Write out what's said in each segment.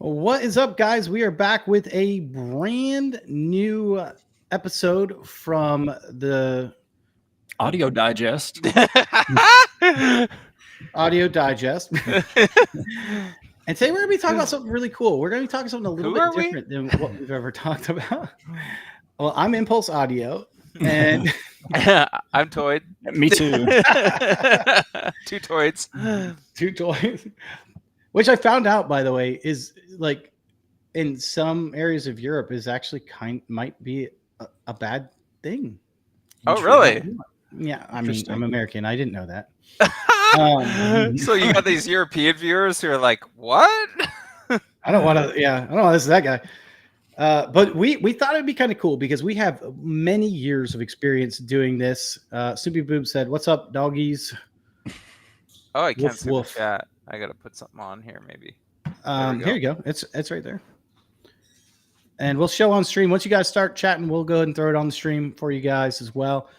What is up, guys? We are back with a brand new episode from the Audio Digest. Audio Digest. And today we're going to be talking about something really cool. We're going to be talking something a little Who bit are we? different than what we've ever talked about. Well, I'm Impulse Audio, and I'm Toyd. Me too. Two Toyds. two toys, which I found out, by the way, is like in some areas of Europe is actually might be a bad thing. Oh, really? Yeah, I mean, Interesting. I'm American. I didn't know that. So you got these European viewers who are like, "What?" I don't want to. Yeah, I don't want to listen to that guy. But we thought it'd be kind of cool because we have many years of experience doing this. Soupy Boob said, "What's up, doggies?" Oh, I can't Woof, see woof. the chat. I gotta put something on here, maybe. Here you go. It's right there. And we'll show on stream once you guys start chatting. We'll go ahead and throw it on the stream for you guys as well.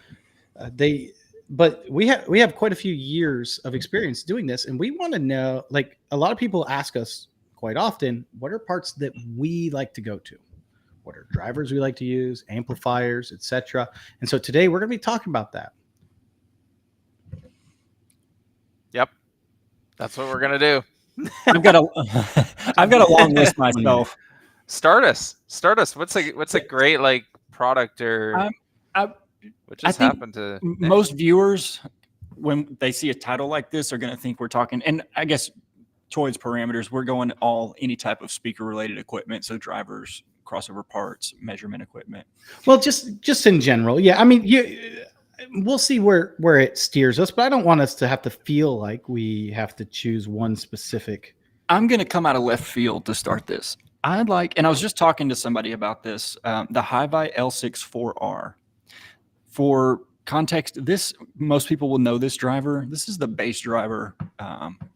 But we have quite a few years of experience doing this, and we want to know. Like a lot of people ask us quite often, what are parts that we like to go to? What are drivers we like to use, amplifiers, etc. And so today we're going to be talking about that. Yep, that's what we're gonna do. I've got a long list myself. Start us. What's a great like product or what just think happened to most viewers, when they see a title like this, are going to think we're talking. And I guess Toyd's parameters, we're going any type of speaker related equipment, so drivers, crossover parts, measurement equipment. Well, just in general, yeah. I mean, we'll see where it steers us, but I don't want us to have to feel like we have to choose one specific. I'm going to come out of left field to start this. And I was just talking to somebody about this, the Hi-Vi L64R. For context, most people will know this driver. This is the bass driver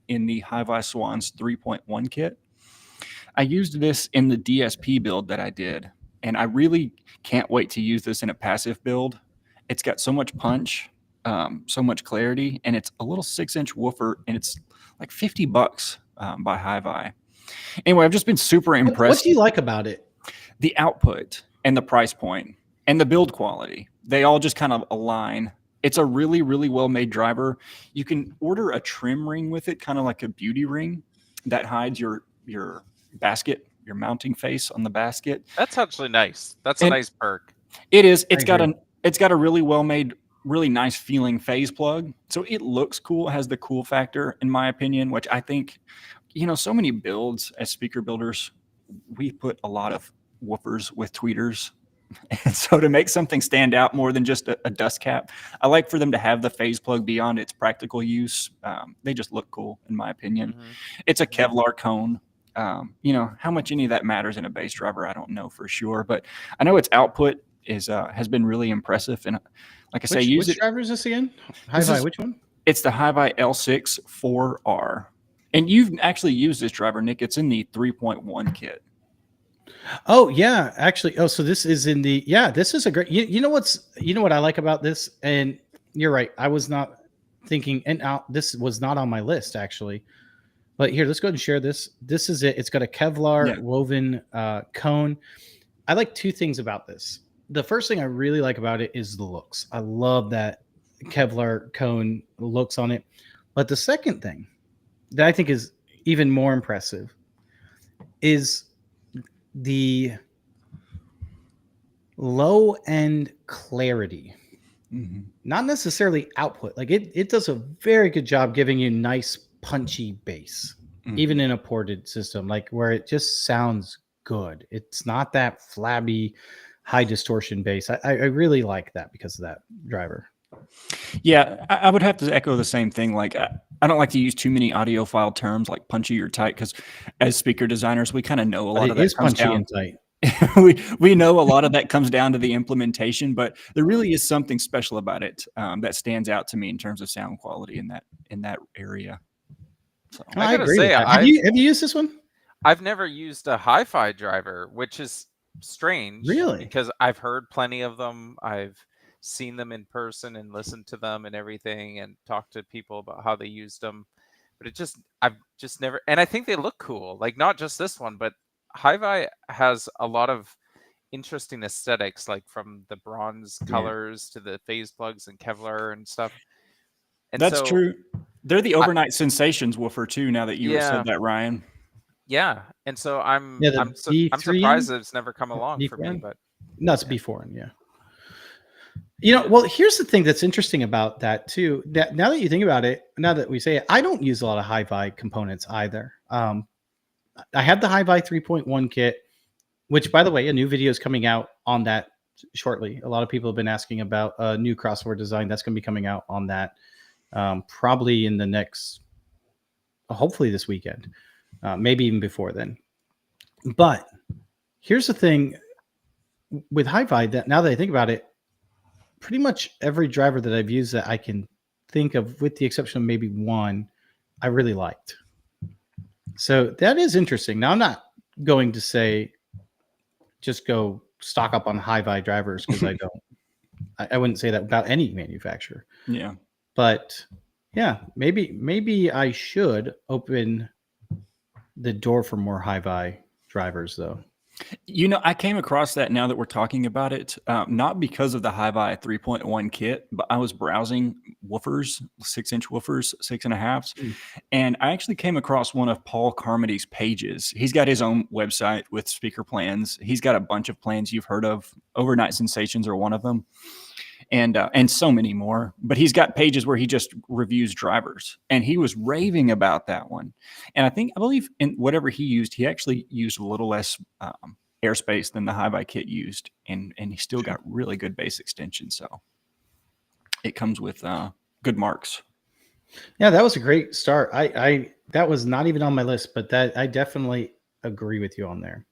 in the Hi-Vi Swans 3.1 kit. I used this in the DSP build that I did, and I really can't wait to use this in a passive build. It's got so much punch, so much clarity, and it's a little 6-inch woofer, and it's like $50 by Hi-Vi. Anyway, I've just been super impressed. What do you like about it? The output and the price point and the build quality. They all just kind of align. It's a really, really well-made driver. You can order a trim ring with it, kind of like a beauty ring that hides your basket, your mounting face on the basket. That's actually nice. That's a nice perk. It is. It's got a really well-made, really nice feeling phase plug. So it looks cool. It has the cool factor, in my opinion, which I think, so many builds as speaker builders, we put a lot of woofers with tweeters. And so to make something stand out more than just a dust cap, I like for them to have the phase plug beyond its practical use. They just look cool, in my opinion. Mm-hmm. It's a Kevlar cone. How much any of that matters in a bass driver, I don't know for sure. But I know its output has been really impressive. And like I say, which driver is this again? Hi-Vi, which one? It's the Hi-Vi L64R. And you've actually used this driver, Nick. It's in the 3.1 kit. Oh yeah, actually. Oh, so this is in the this is a great. You know what I like about this, and you're right. I was not thinking, and this was not on my list actually. But here, let's go ahead and share this. This is it. It's got a Kevlar woven cone. I like two things about this. The first thing I really like about it is the looks. I love that Kevlar cone looks on it. But the second thing that I think is even more impressive is the low end clarity. Mm-hmm. Not necessarily output. Like it does a very good job giving you nice punchy bass, even in a ported system, like where it just sounds good. It's not that flabby high distortion bass. I really like that because of that driver. Yeah, I would have to echo the same thing. Like, I don't like to use too many audiophile terms like punchy or tight, because as speaker designers, we kind of know a lot of that comes punchy down. And tight. we know a lot of that comes down to the implementation, but there really is something special about it that stands out to me in terms of sound quality in that area. So, I gotta say, have you used this one? I've never used a hi-fi driver, which is strange. Really? Because I've heard plenty of them. I've seen them in person and listened to them and everything and talked to people about how they used them. but I've just never, and I think they look cool. Like not just this one, but Hi-Fi has a lot of interesting aesthetics, like from the bronze colors to the phase plugs and Kevlar and stuff. And That's so, true. They're the overnight sensations woofer too. Now that you said that, Ryan. Yeah, and so I'm B3 surprised that it's never come along for me. But no, it's B4, yeah. You know, well, here's the thing that's interesting about that too. That now that you think about it, now that we say it, I don't use a lot of Hi-Fi components either. I have the Hi-Fi 3.1 kit, which, by the way, a new video is coming out on that shortly. A lot of people have been asking about a new crossover design that's going to be coming out on that probably in the next, hopefully this weekend, maybe even before then. But here's the thing with Hi-Fi, that now that I think about it, pretty much every driver that I've used that I can think of, with the exception of maybe one, I really liked. So that is interesting. Now, I'm not going to say just go stock up on Hi-Fi drivers, because I don't. I wouldn't say that about any manufacturer. Yeah. But yeah, maybe I should open the door for more Hi-Fi drivers, though. You know, I came across that now that we're talking about it, not because of the Hi-Fi 3.1 kit, but I was browsing woofers, 6-inch woofers, 6.5s, and I actually came across one of Paul Carmody's pages. He's got his own website with speaker plans. He's got a bunch of plans you've heard of. Overnight Sensations are one of them, and so many more. But he's got pages where he just reviews drivers, and he was raving about that one. And I believe in whatever he used, he actually used a little less airspace than the Hi-Fi kit used, and he still got really good bass extension. So it comes with good marks. Yeah, that was a great start. I that was not even on my list, but that I definitely agree with you on there.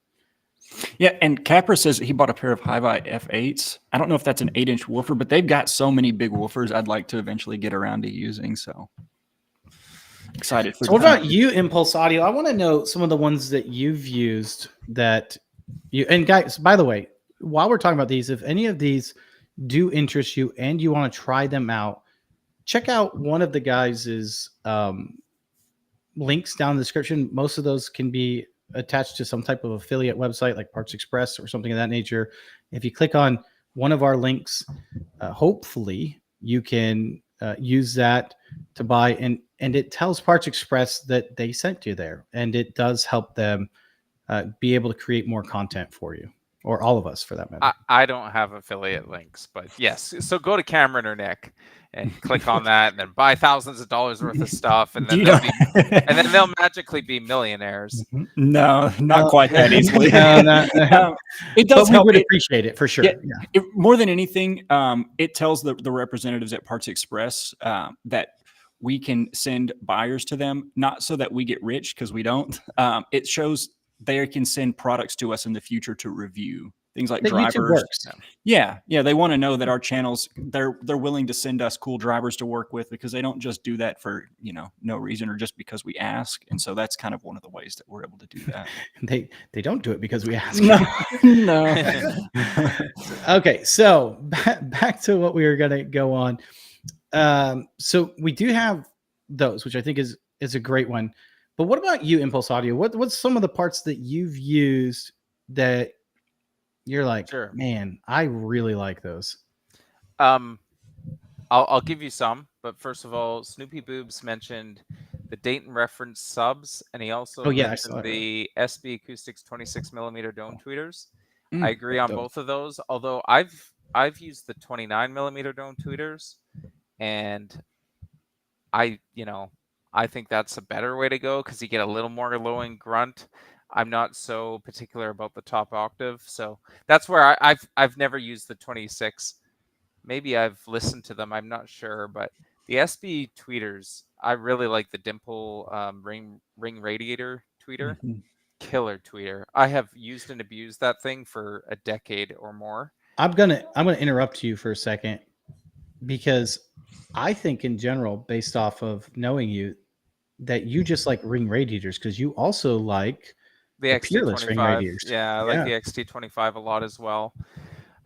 Yeah, and Capra says he bought a pair of Hi-Fi F8s. I don't know if that's an 8-inch woofer, but they've got so many big woofers I'd like to eventually get around to using. So excited for. So what about you, Impulse Audio? I want to know some of the ones that you've used that you, and guys, by the way, while we're talking about these, if any of these do interest you and you want to try them out, check out one of the guys' links down in the description. Most of those can be attached to some type of affiliate website like Parts Express or something of that nature. If you click on one of our links, hopefully you can use that to buy, and it tells Parts Express that they sent you there, and it does help them be able to create more content for you, or all of us for that matter. I don't have affiliate links, but yes. So go to Cameron or Nick and click on that, and then buy thousands of dollars worth of stuff, and then they'll magically be millionaires. No, not quite that easily. It does help. We would appreciate it for sure. Yeah. More than anything, it tells the representatives at Parts Express that we can send buyers to them, not so that we get rich, because we don't. It shows they can send products to us in the future to review. Things like drivers. Yeah. They want to know that our channels, they're willing to send us cool drivers to work with, because they don't just do that for, no reason or just because we ask. And so that's kind of one of the ways that we're able to do that. They don't do it because we ask. No. Okay. So back to what we were going to go on. So we do have those, which I think is a great one. But what about you, Impulse Audio? What's some of the parts that you've used that you're like, man, I really like those? I'll give you some, but first of all, Snoopy Boobs mentioned the Dayton reference subs, and he also mentioned the SB Acoustics 26mm dome tweeters. I agree on both of those, although I've used the 29mm dome tweeters, and I think that's a better way to go, because you get a little more low end grunt. I'm not so particular about the top octave, so that's where I've never used the 26. Maybe I've listened to them, I'm not sure, but the SB tweeters, I really like the dimple ring radiator tweeter. Killer tweeter. I have used and abused that thing for a decade or more. I'm gonna interrupt you for a second, because I think in general, based off of knowing you, that you just like ring radiators, because you also like the Peerless ring radiators. Yeah, I like the XT25 a lot as well.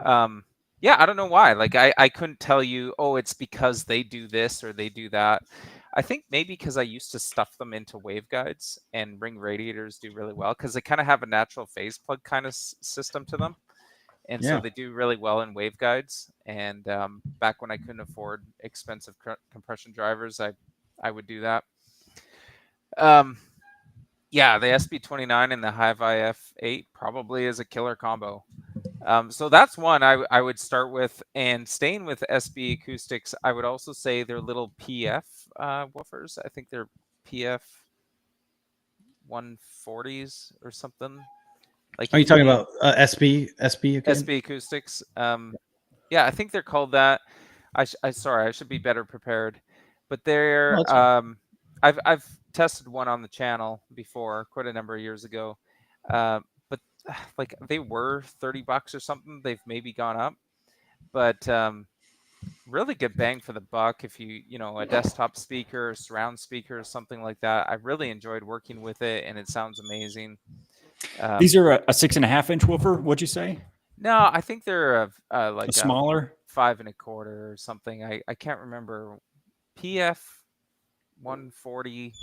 Yeah, I don't know why. Like I couldn't tell you, oh, it's because they do this or they do that. I think maybe because I used to stuff them into waveguides, and ring radiators do really well because they kind of have a natural phase plug kind of system to them. And so they do really well in waveguides. And back when I couldn't afford expensive compression drivers, I would do that. Yeah, the SB29 and the Hi-Fi F8 probably is a killer combo. So that's one I would start with. And staying with SB Acoustics, I would also say their little PF woofers. I think they're PF 140s or something. Like, are you talking about SB again? SB Acoustics? Yeah, I think they're called that. Sorry, I should be better prepared. But they're I've tested one on the channel before, quite a number of years ago. But like, they were $30 or something. They've maybe gone up, but really good bang for the buck. If you know, a desktop speaker, surround speaker, something like that. I really enjoyed working with it, and it sounds amazing. These are a 6.5-inch woofer. What'd you say? No, I think they're like a smaller 5 1/4 or something. I can't remember. PF 140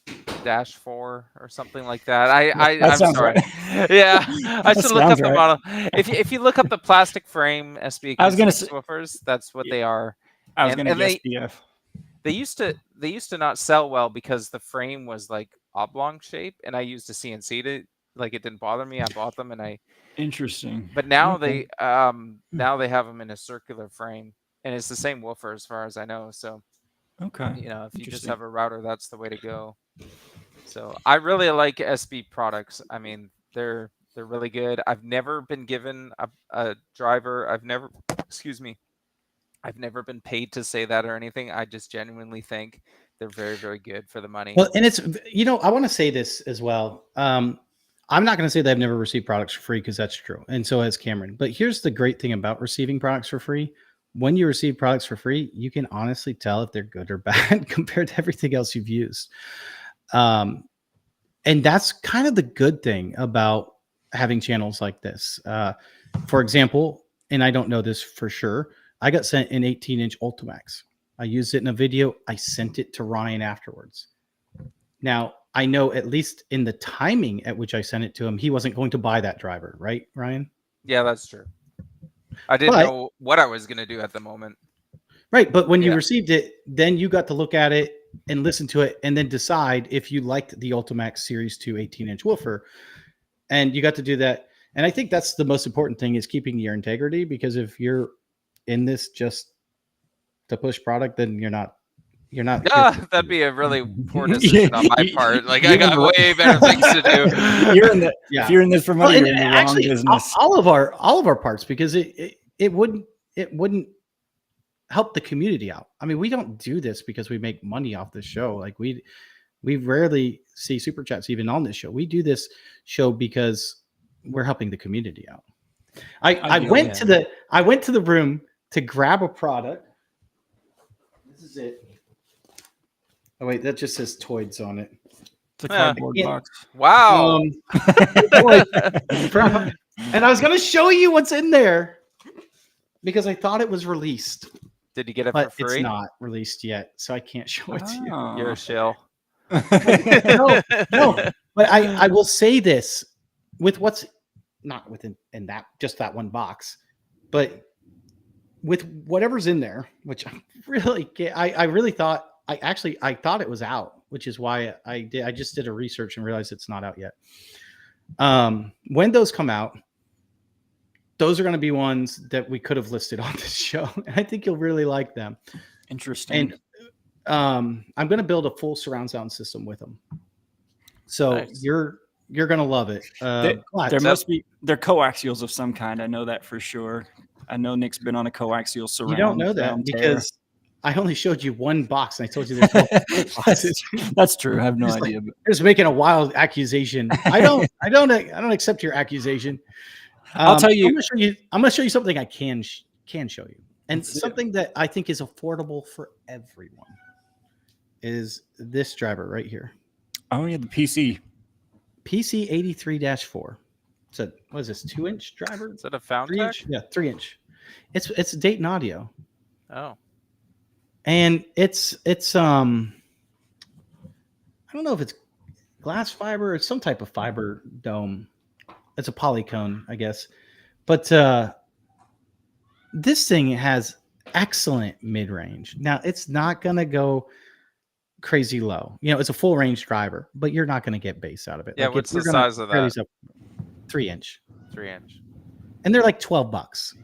-4 or something like that. I'm sorry. Right. Yeah, I should look up the model. If you look up the plastic frame SB woofers, that's what they are. I was going to guess PF. They used to not sell well because the frame was like oblong shape, and I used a CNC to, like, it didn't bother me. I bought them, and Interesting. But now they now they have them in a circular frame, and it's the same woofer as far as I know. So you know, if you just have a router, that's the way to go. So I really like SB products. I mean, they're really good. I've never been given a driver. I've never been paid to say that or anything. I just genuinely think they're very, very good for the money. Well, and it's, you know, I want to say this as well. I'm not going to say that I've never received products for free, because that's true. And so has Cameron. But here's the great thing about receiving products for free. When you receive products for free, you can honestly tell if they're good or bad compared to everything else you've used. And that's kind of the good thing about having channels like this. For example, and I don't know this for sure, I got sent an 18-inch Ultimax. I used it in a video. I sent it to Ryan afterwards. Now, I know, at least in the timing at which I sent it to him, he wasn't going to buy that driver, right, Ryan? Yeah, that's true. I didn't know what I was going to do at the moment. Right, but when you received it, then you got to look at it and listen to it, and then decide if you liked the Ultimax Series 2 18-inch woofer. And you got to do that. And I think that's the most important thing, is keeping your integrity, because if you're in this just to push product, then you're not. That'd be a really poor decision on my part. Like, I got way better things to do. If you're in this for money, you're in the wrong business. All of our parts, because it wouldn't help the community out. I mean, we don't do this because we make money off this show. Like, we rarely see super chats even on this show. We do this show because we're helping the community out. I went to the room to grab a product. This is it. Oh wait, that just says Toys on it. It's a cardboard box. Wow. And I was going to show you what's in there because I thought it was released. Did you get it for free? It's not released yet, so I can't show it to you. You're a shill. No. But I will say this, with what's not within that, just that one box, but with whatever's in there, which I really thought, I thought it was out, which is why I just did a research and realized it's not out yet. When those come out, those are going to be ones that we could have listed on this show. And I think you'll really like them. Interesting. And I'm going to build a full surround sound system with them. So nice. You're going to love it. They're coaxials of some kind. I know that for sure. I know Nick's been on a coaxial surround. You don't know that because I only showed you one box, and I told you there's multiple boxes. That's true. I have no idea. Just making a wild accusation. I don't accept your accusation. I'll tell you. I'm going to show you something I can show you, and something that I think is affordable for everyone is this driver right here. Oh yeah, the PC 83-4. So what is this, 2-inch driver? Is that a found tech? Yeah, 3-inch. It's Dayton Audio. Oh. and it's I don't know if it's glass fiber or some type of fiber dome. It's a polycone, I guess. But this thing has excellent mid-range. Now, it's not going to go crazy low. It's a full range driver, but you're not going to get bass out of it. Yeah, what's the size of that? 3-inch. 3-inch. And they're like $12.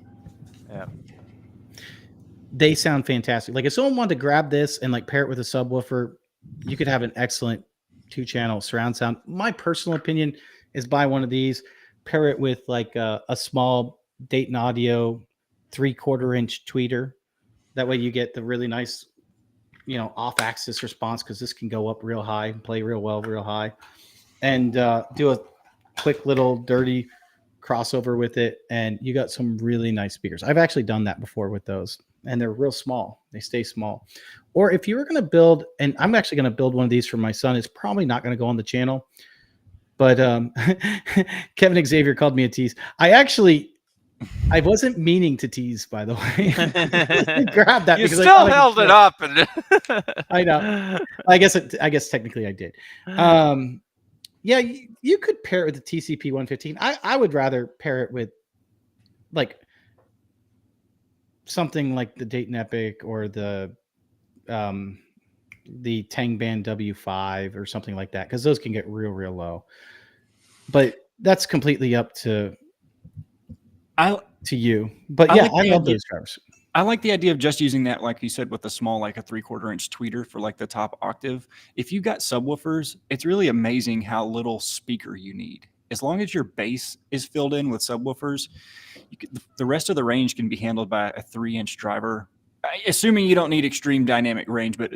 Yeah. They sound fantastic. Like if someone wanted to grab this and like pair it with a subwoofer, you could have an excellent 2-channel surround sound. My personal opinion is buy one of these, pair it with like a small Dayton Audio 3/4-inch tweeter. That way you get the really nice, off-axis response, because this can go up real high and play real well, real high. And do a quick little dirty crossover with it, and you got some really nice speakers. I've actually done that before with those, and they're real small. They stay small. Or if you were going to build, and I'm actually going to build one of these for my son. It's probably not going to go on the channel, but Kevin Xavier called me a tease. I wasn't meaning to tease, by the way. Grab that. You still held it up, and I know. I guess technically I did. Yeah, you could pair it with the TCP 115. I would rather pair it with like something like the Dayton Epic or the Tang Band W5 or something like that, because those can get real low. But that's completely up to you. But yeah, I love those drivers. I like the idea of just using that, like you said, with a small, like a 3/4-inch tweeter for like the top octave. If you got subwoofers, it's really amazing how little speaker you need. As long as your bass is filled in with subwoofers, the rest of the range can be handled by a 3-inch driver, assuming you don't need extreme dynamic range, but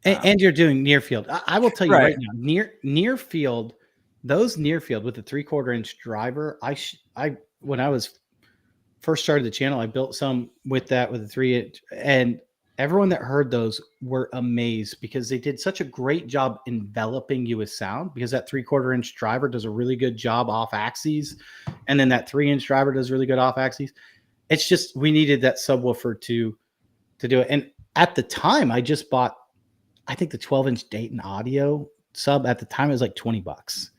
And you're doing near field. I will tell you right now, near field, those near field with the 3/4-inch driver, when I was first started the channel, I built some with a 3-inch, and everyone that heard those were amazed because they did such a great job enveloping you with sound, because that 3/4-inch driver does a really good job off axes, and then that 3-inch driver does really good off axes. It's just, we needed that subwoofer to do it. And at the time, I just bought, I think the 12-inch Dayton Audio sub at the time, it was like $20.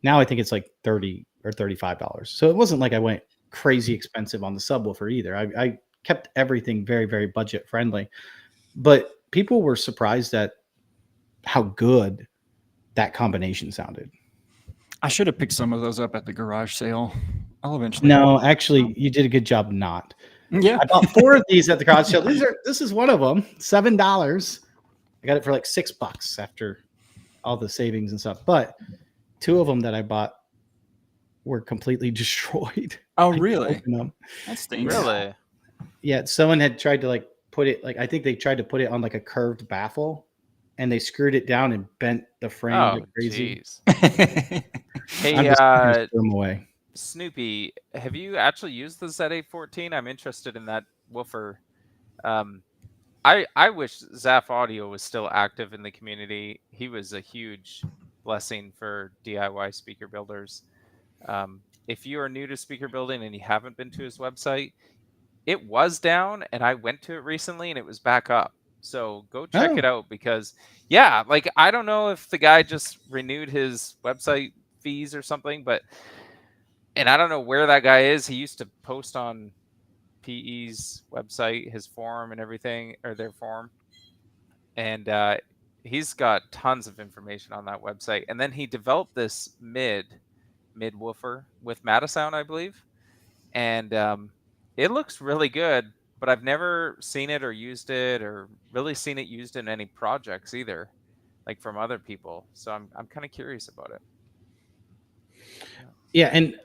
Now I think it's like $30 or $35. So it wasn't like I went crazy expensive on the subwoofer either. I kept everything very, very budget friendly, but people were surprised at how good that combination sounded. I should have picked some of those up at the garage sale. I'll eventually. No, actually, you did a good job not. Yeah, I bought 4 of these at the garage sale. This is one of them, $7. I got it for like $6 after all the savings and stuff. But 2 of them that I bought were completely destroyed. Oh, really? That stinks. Really? Yeah, someone had tried to like put it, like I think they tried to put it on like a curved baffle, and they screwed it down and bent the frame like crazy. Hey, throw them away. Snoopy, have you actually used the ZA14? I'm interested in that woofer. I wish Zaf Audio was still active in the community. He was a huge blessing for DIY speaker builders. If you are new to speaker building and you haven't been to his website, it was down, and I went to it recently and it was back up. So go check it out, because like I don't know if the guy just renewed his website fees or something, and I don't know where that guy is. He used to post on PE's website, his forum and everything, or their forum. And he's got tons of information on that website. And then he developed this mid woofer with Matasound, I believe. And it looks really good, but I've never seen it or used it, or really seen it used in any projects either, like from other people. So I'm kind of curious about it. Yeah, and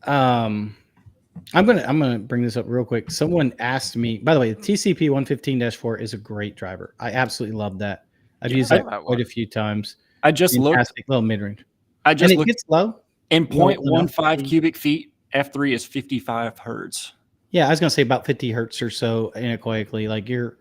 I'm gonna bring this up real quick. Someone asked me, by the way, the TCP 115-4 is a great driver. I absolutely love that. I've used that quite a few times. I just looked. Little mid range. I just looked. It gets low. In 0.15 cubic feet, F3 is 55 hertz. Yeah, I was gonna say about 50 hertz or so anechoically. Like you're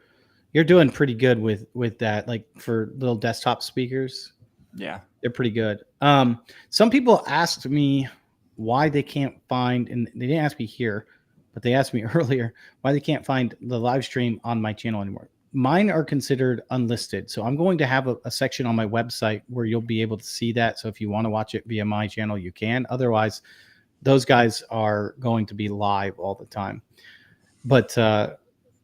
doing pretty good with that. Like for little desktop speakers. Yeah, they're pretty good. Some people asked me why they can't find, and they didn't ask me here, but they asked me earlier why they can't find the live stream on my channel anymore. mine are considered unlisted. So I'm going to have a section on my website where you'll be able to see that. So if you want to watch it via my channel, you can. Otherwise, those guys are going to be live all the time. But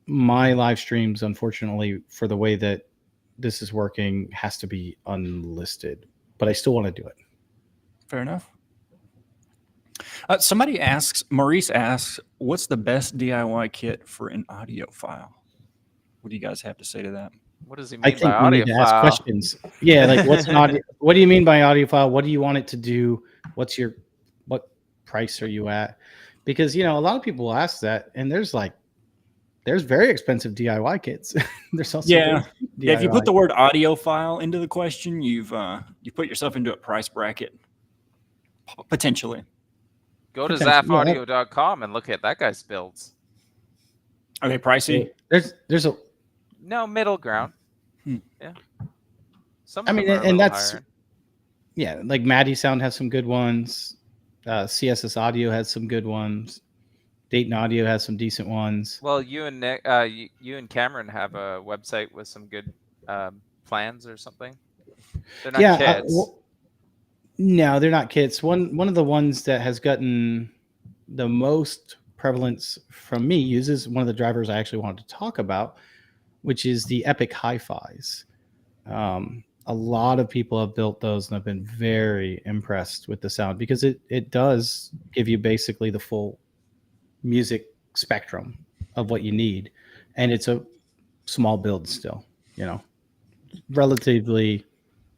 my live streams, unfortunately, for the way that this is working, has to be unlisted. But I still want to do it. Fair enough. Somebody asks, Maurice asks, what's the best DIY kit for an audio file? What do you guys have to say to that? What does he mean I think by audio we need to ask questions. Yeah, like what's an audio? What do you mean by audio file? What do you want it to do? What price are you at? Because a lot of people ask that, and there's very expensive DIY kits. There's also if you put the word audio file into the question, you put yourself into a price bracket potentially. Go to zapaudio.com and look at that guy's builds. Okay, pricey. There's a middle ground. Yeah. I mean, and that's higher. Like Maddie Sound has some good ones. CSS Audio has some good ones. Dayton Audio has some decent ones. Well, you and Nick, you and Cameron have a website with some good plans or something. They're not kits. No, they're not kits. One of the ones that has gotten the most prevalence from me uses one of the drivers I actually wanted to talk about, which is the Epic Hi-Fis. A lot of people have built those and have been very impressed with the sound because it does give you basically the full music spectrum of what you need. And it's a small build still, relatively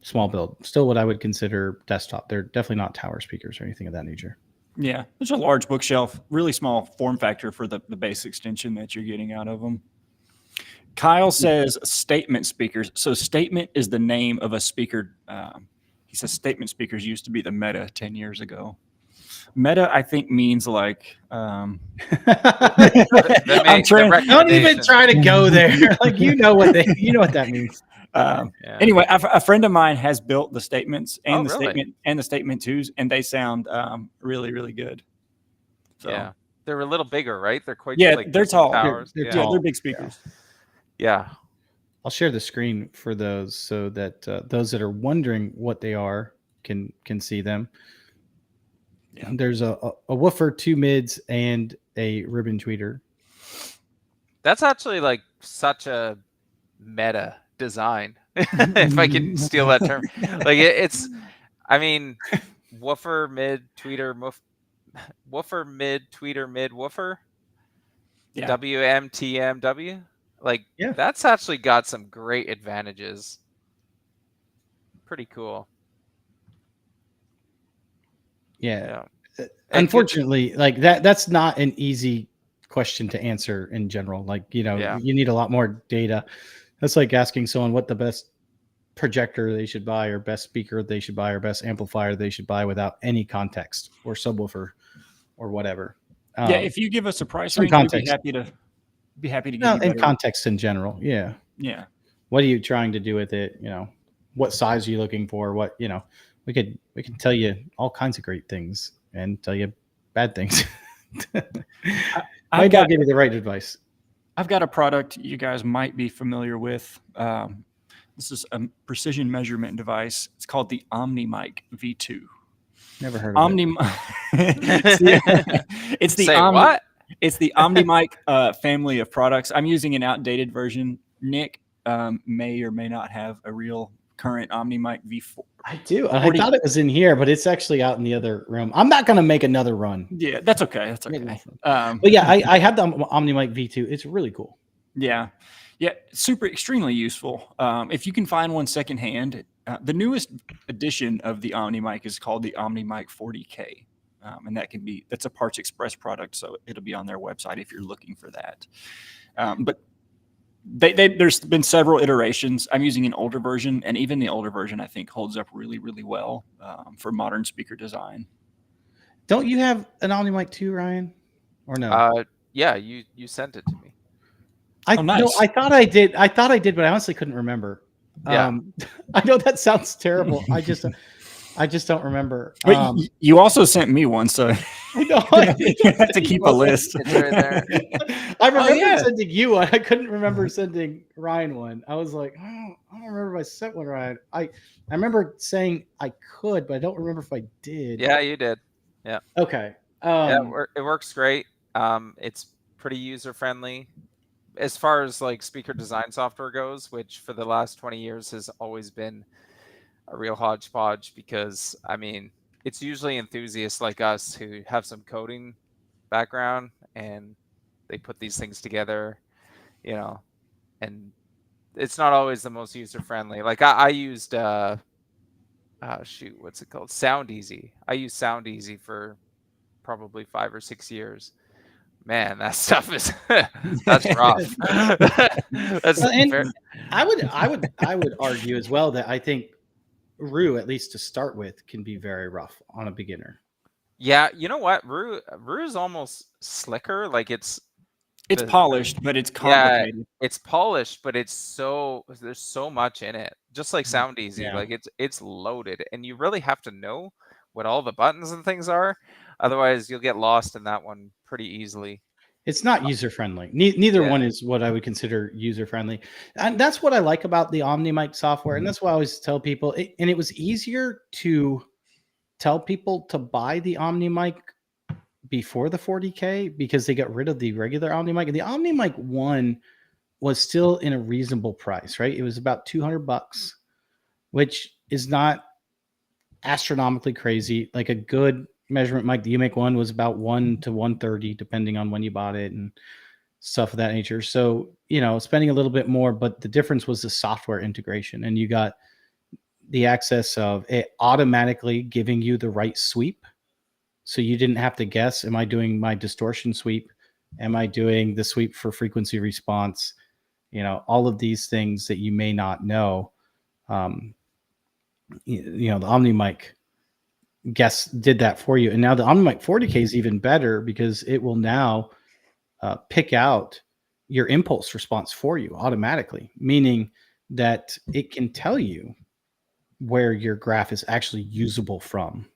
small build. Still what I would consider desktop. They're definitely not tower speakers or anything of that nature. Yeah, there's a large bookshelf, really small form factor for the base extension that you're getting out of them. Kyle says statement speakers. So statement is the name of a speaker. He says statement speakers used to be the Meta 10 years ago. Meta, I think, means like. Don't even try to go there. Like what that means. Anyway, a friend of mine has built the statements and statement and the statement twos, and they sound really, really good. So. Yeah, they're a little bigger, right? They're quite they're tall. They're tall. They're big speakers. Yeah. I'll share the screen for those so that those that are wondering what they are can see them. Yeah. There's a woofer, 2 mids, and a ribbon tweeter. That's actually like such a meta design, if I can steal that term. Like it's, I mean, woofer, mid, tweeter, woofer, mid, tweeter, mid, woofer. Yeah. WMTMW. Like that's actually got some great advantages. Pretty cool. Yeah. Unfortunately, like that's not an easy question to answer in general. Like, you need a lot more data. That's like asking someone what the best projector they should buy or best speaker they should buy or best amplifier they should buy without any context or subwoofer or whatever. If you give us a price range, we'd be happy to give you in context in general. Yeah. What are you trying to do with it? What size are you looking for? What, we can tell you all kinds of great things and tell you bad things. I gotta give you the right advice. I've got a product you guys might be familiar with. This is a precision measurement device. It's called the OmniMic V2. Never heard of it. It's the It's the OmniMic family of products. I'm using an outdated version. Nick may or may not have a real current OmniMic V4. I do. I thought it was in here, but it's actually out in the other room. I'm not going to make another run. Yeah, that's okay. That's okay. But yeah, I have the OmniMic V2. It's really cool. Yeah. Extremely useful. If you can find one secondhand, the newest edition of the OmniMic is called the OmniMic 40K. And that's a Parts Express product, so it'll be on their website if you're looking for that. But there's been several iterations. I'm using an older version, and even the older version I think holds up really, really well for modern speaker design. Don't you have an OmniMic 2, Ryan? Or no? Yeah, you sent it to me. Nice. No, I thought I did. But I honestly couldn't remember. Yeah. I know that sounds terrible. I just don't remember. But you also sent me one, so I know. You have to keep a list. It's right there. I remember sending you one. I couldn't remember sending Ryan one. I was like, I don't remember if I sent one, Ryan. I remember saying I could, but I don't remember if I did. Yeah, you did. Yeah. Okay. It works great. It's pretty user friendly as far as like speaker design software goes, which for the last 20 years has always been a real hodgepodge, because I mean, it's usually enthusiasts like us who have some coding background and they put these things together, you know, and it's not always the most user friendly. Like I used what's it called? Sound Easy. I used Sound Easy for probably 5 or 6 years. Man, that stuff is that's rough. That's and I would argue as well that I think Rue, at least to start with, can be very rough on a beginner. Yeah, you know what? Rue is almost slicker. Like it's polished, but it's complicated. Yeah, it's polished, but there's so much in it. Just like Sound Easy, like it's loaded, and you really have to know what all the buttons and things are. Otherwise, you'll get lost in that one pretty easily. It's not user friendly. Neither one is what I would consider user friendly, and that's what I like about the OmniMic software. And that's why I always tell people. And it was easier to tell people to buy the OmniMic before the 40K because they got rid of the regular OmniMic. And the OmniMic 1 was still in a reasonable price, right? It was about $200, which is not astronomically crazy. Like a good measurement mic, the UMIC 1 was about 1 to 130, depending on when you bought it and stuff of that nature. So, spending a little bit more, but the difference was the software integration, and you got the access of it automatically giving you the right sweep. So you didn't have to guess, am I doing my distortion sweep? Am I doing the sweep for frequency response? All of these things that you may not know. The OmniMic did that for you. And now the OmniMic 40K is even better because it will now pick out your impulse response for you automatically, meaning that it can tell you where your graph is actually usable from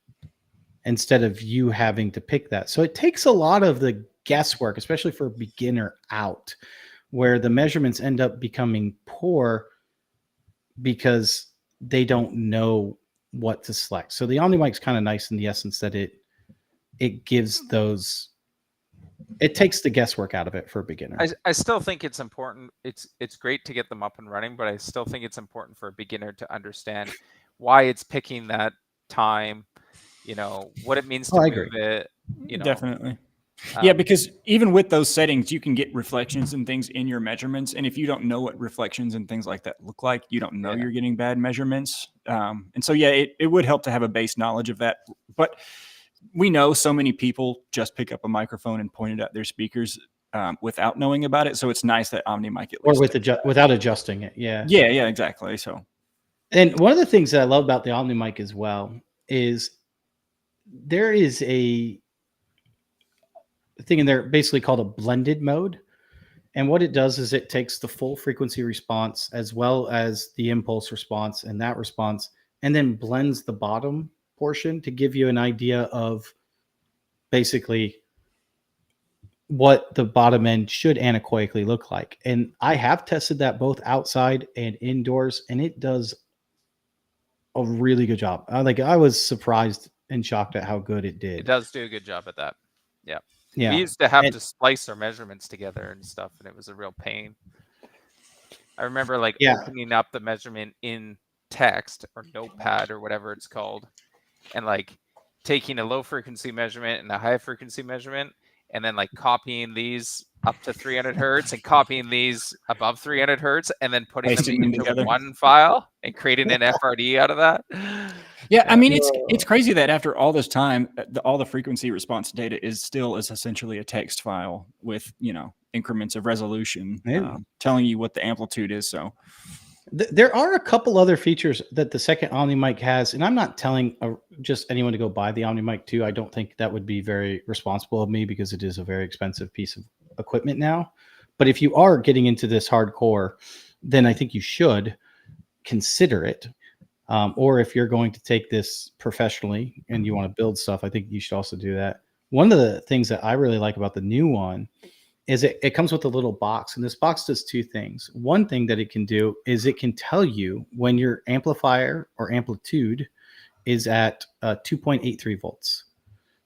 instead of you having to pick that. So it takes a lot of the guesswork, especially for a beginner, out, where the measurements end up becoming poor because they don't know what to select. So the OmniMic is kind of nice in the essence that it gives those, it takes the guesswork out of it for a beginner. I still think it's important. It's great to get them up and running, but I still think it's important for a beginner to understand why it's picking that time, what it means to move it. Definitely. Yeah, because even with those settings, you can get reflections and things in your measurements. And if you don't know what reflections and things like that look like, you don't know you're getting bad measurements. And so, it would help to have a base knowledge of that. But we know so many people just pick up a microphone and point it at their speakers without knowing about it. So it's nice that OmniMic or without adjusting it. Yeah. Yeah, exactly. So, and one of the things that I love about the OmniMic as well is there is a thing in there basically called a blended mode. And what it does is it takes the full frequency response as well as the impulse response and that response, and then blends the bottom portion to give you an idea of basically what the bottom end should anechoically look like. And I have tested that both outside and indoors, and it does a really good job. I was surprised and shocked at how good it did. It does do a good job at that. Yeah. Yeah. We used to have to splice our measurements together and stuff, and it was a real pain. I remember opening up the measurement in text or Notepad or whatever it's called, and taking a low frequency measurement and a high frequency measurement, and then copying these up to 300 hertz and copying these above 300 hertz and then putting them into one file and creating an FRD out of that. Yeah, I mean, it's crazy that after all this time, all the frequency response data is essentially a text file with, increments of resolution telling you what the amplitude is. So there are a couple other features that the second OmniMic has, and I'm not telling just anyone to go buy the OmniMic 2. I don't think that would be very responsible of me because it is a very expensive piece of equipment now. But if you are getting into this hardcore, then I think you should consider it. Or if you're going to take this professionally and you want to build stuff, I think you should also do that. one of the things that I really like about the new one is it comes with a little box, and this box does two things. One thing that it can do is it can tell you when your amplifier or amplitude is at 2.83 volts.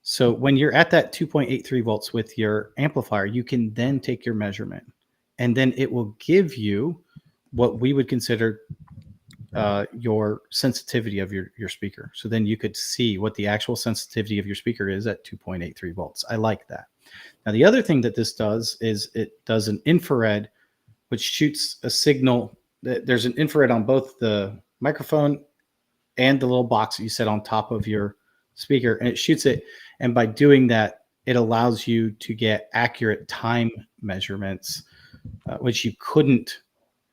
So when you're at that 2.83 volts with your amplifier, you can then take your measurement, and then it will give you what we would consider your sensitivity of your speaker. So then you could see what the actual sensitivity of your speaker is at 2.83 volts. I like that. Now, the other thing that this does is it does an infrared, which shoots a signal. There's an infrared on both the microphone and the little box that you set on top of your speaker, and it shoots it. And by doing that, it allows you to get accurate time measurements, which you couldn't,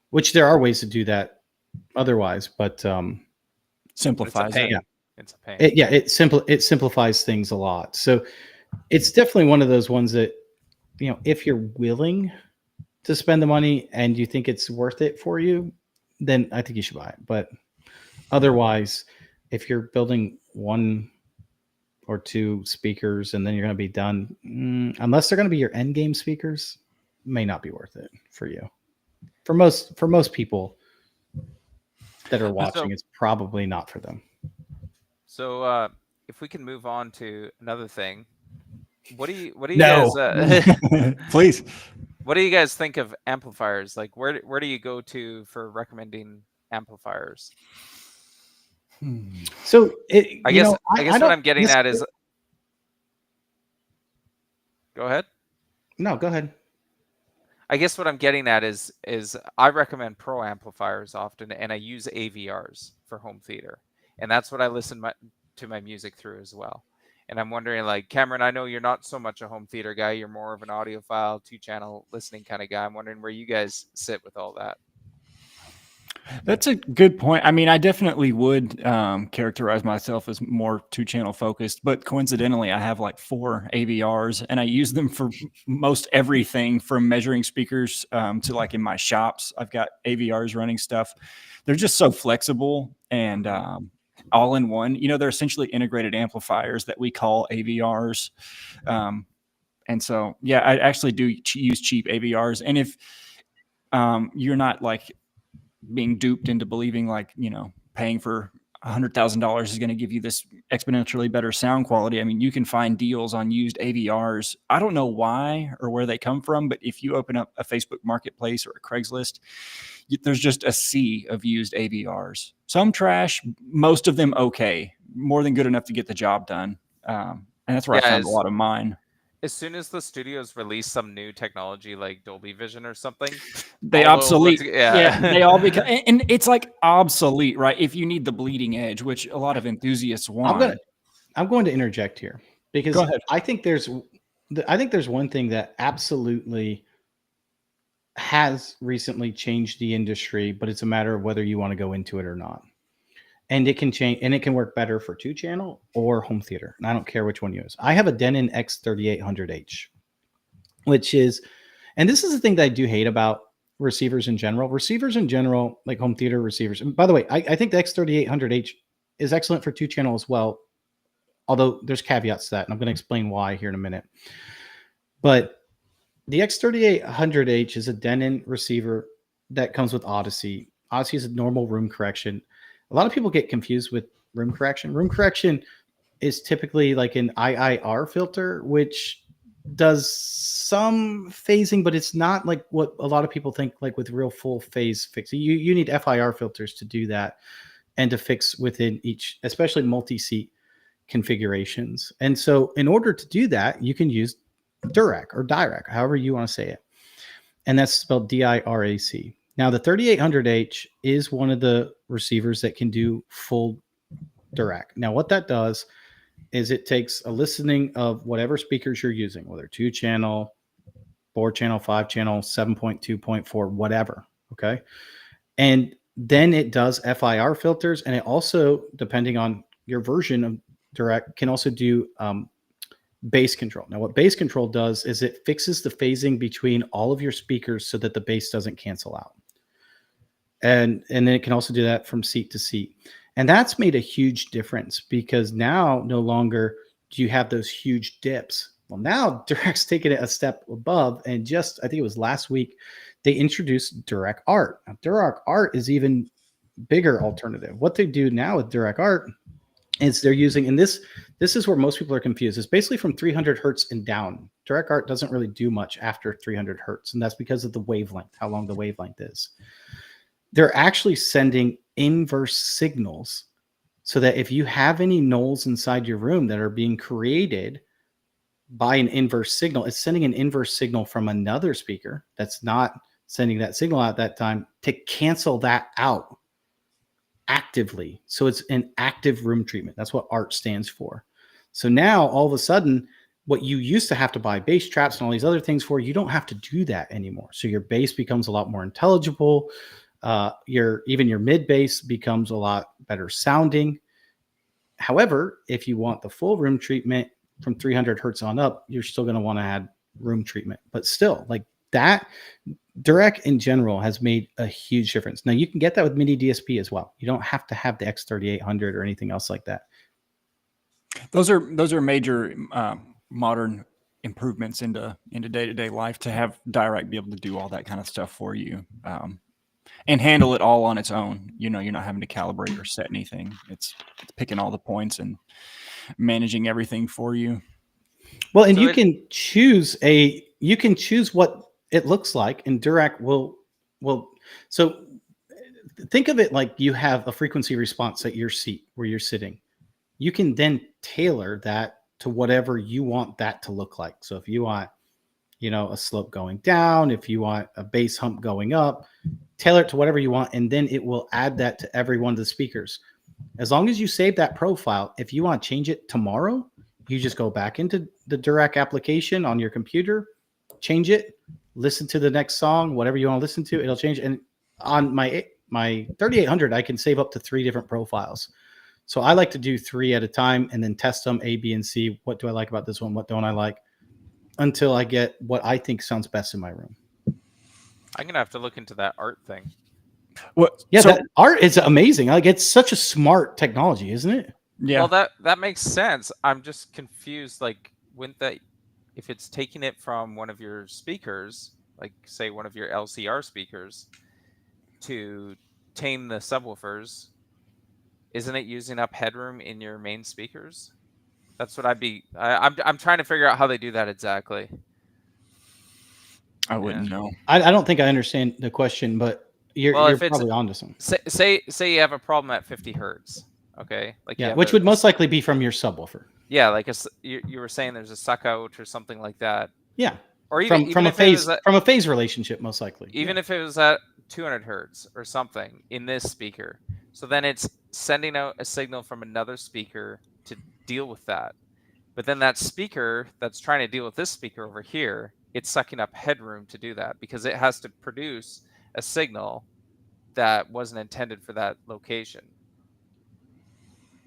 which there are ways to do that otherwise, but simplifies it. Yeah, it's a pain. It simplifies things a lot. So it's definitely one of those ones that, if you're willing to spend the money and you think it's worth it for you, then I think you should buy it. But otherwise, if you're building one or two speakers and then you're going to be done, unless they're going to be your end game speakers, may not be worth it for you. For most people that are watching, it's probably not for them. So if we can move on to another thing, what do you guys please, what do you guys think of amplifiers? Like, where do you go to for recommending amplifiers? So I guess what I'm getting at is, go ahead. No, go ahead. I guess what I'm getting at is I recommend pro amplifiers often, and I use AVRs for home theater, and that's what I listen to my music through as well. And I'm wondering, like, Cameron, I know you're not so much a home theater guy. You're more of an audiophile, 2-channel listening kind of guy. I'm wondering where you guys sit with all that. That's a good point. I mean, I definitely would characterize myself as more 2-channel focused, but coincidentally, I have like 4 AVRs, and I use them for most everything from measuring speakers to like in my shops. I've got AVRs running stuff. They're just so flexible and all in one. They're essentially integrated amplifiers that we call AVRs. And so, yeah, I actually do use cheap AVRs. And if you're not like being duped into believing like, paying for $100,000 is going to give you this exponentially better sound quality. I mean, you can find deals on used AVRs. I don't know why or where they come from, but if you open up a Facebook Marketplace or a Craigslist, there's just a sea of used AVRs. Some trash, most of them okay, more than good enough to get the job done. And that's where I found a lot of mine. As soon as the studios release some new technology like Dolby Vision or something, they obsolete. They all become, and it's like obsolete, right? If you need the bleeding edge, which a lot of enthusiasts want. I'm going to interject here because I think there's one thing that absolutely has recently changed the industry, but it's a matter of whether you want to go into it or not. And it can change, and it can work better for 2-channel or home theater. And I don't care which one you use. I have a Denon X3800H, which is, and this is the thing that I do hate about receivers in general. Receivers in general, like home theater receivers. And by the way, I think the X3800H is excellent for 2-channel as well, although there's caveats to that, and I'm going to explain why here in a minute. But the X3800H is a Denon receiver that comes with Odyssey. Odyssey is a normal room correction. A lot of people get confused with room correction. Room correction is typically like an IIR filter, which does some phasing, but it's not like what a lot of people think, like with real full phase fixing. You need FIR filters to do that and to fix within each, especially multi-seat configurations. And so in order to do that, you can use Dirac or Dirac, however you want to say it. And that's spelled DIRAC. Now, the 3800H is one of the receivers that can do full Dirac. Now, what that does is it takes a listening of whatever speakers you're using, whether 2-channel, 4-channel, 5-channel, 7.2.4, whatever, okay? And then it does FIR filters, and it also, depending on your version of Dirac, can also do bass control. Now, what bass control does is it fixes the phasing between all of your speakers so that the bass doesn't cancel out. And then it can also do that from seat to seat. And that's made a huge difference because now no longer you have those huge dips. Well, now Direct's taking it a step above, and just I think it was last week they introduced Direct Art. Now, Direct Art is even bigger alternative. What they do now with Direct Art is they're using, and this is where most people are confused. It's basically from 300 hertz and down. Direct Art doesn't really do much after 300 hertz, and that's because of the wavelength, how long the wavelength is. They're actually sending inverse signals so that if you have any nulls inside your room that are being created by an inverse signal, it's sending an inverse signal from another speaker that's not sending that signal out at that time to cancel that out actively. So it's an active room treatment. That's what ART stands for. So now all of a sudden, what you used to have to buy bass traps and all these other things for, you don't have to do that anymore. So your bass becomes a lot more intelligible. Even your mid bass becomes a lot better sounding. However, if you want the full room treatment from 300 hertz on up, you're still going to want to add room treatment. But still, like that, Direct in general has made a huge difference. Now you can get that with mini DSP as well. You don't have to have the X3800 or anything else like that. Those are major modern improvements into day-to-day life, to have Direct be able to do all that kind of stuff for you, and handle it all on its own. You're not having to calibrate or set anything. It's picking all the points and managing everything for you. Well, and so you can choose what it looks like, and Direct will. So think of it like you have a frequency response at your seat where you're sitting. You can then tailor that to whatever you want that to look like. So if you want, a slope going down, if you want a bass hump going up, tailor it to whatever you want, and then it will add that to every one of the speakers. As long as you save that profile, if you want to change it tomorrow, you just go back into the Direct application on your computer, change it, listen to the next song, whatever you want to listen to, it'll change. And on my 3800, I can save up to 3 different profiles. So I like to do 3 at a time and then test them A, B, and C. What do I like about this one? What don't I like? Until I get what I think sounds best in my room. I'm going to have to look into that art thing. What? Yeah, that art is amazing. Like, it's such a smart technology, isn't it? Yeah. Well, that makes sense. I'm just confused. Like, wouldn't that, if it's taking it from one of your speakers, like say one of your LCR speakers, to tame the subwoofers, isn't it using up headroom in your main speakers? That's what I'm trying to figure out how they do that exactly. I wouldn't know. I don't think I understand the question, but you're probably onto something. Say you have a problem at 50 hertz. Okay. Like, yeah, which would most likely be from your subwoofer. Yeah, like you were saying there's a suck out or something like that. Yeah. Or even from a phase relationship, most likely. Even if it was at 200 hertz or something in this speaker. So then it's sending out a signal from another speaker to deal with that. But then that speaker that's trying to deal with this speaker over here, it's sucking up headroom to do that because it has to produce a signal that wasn't intended for that location.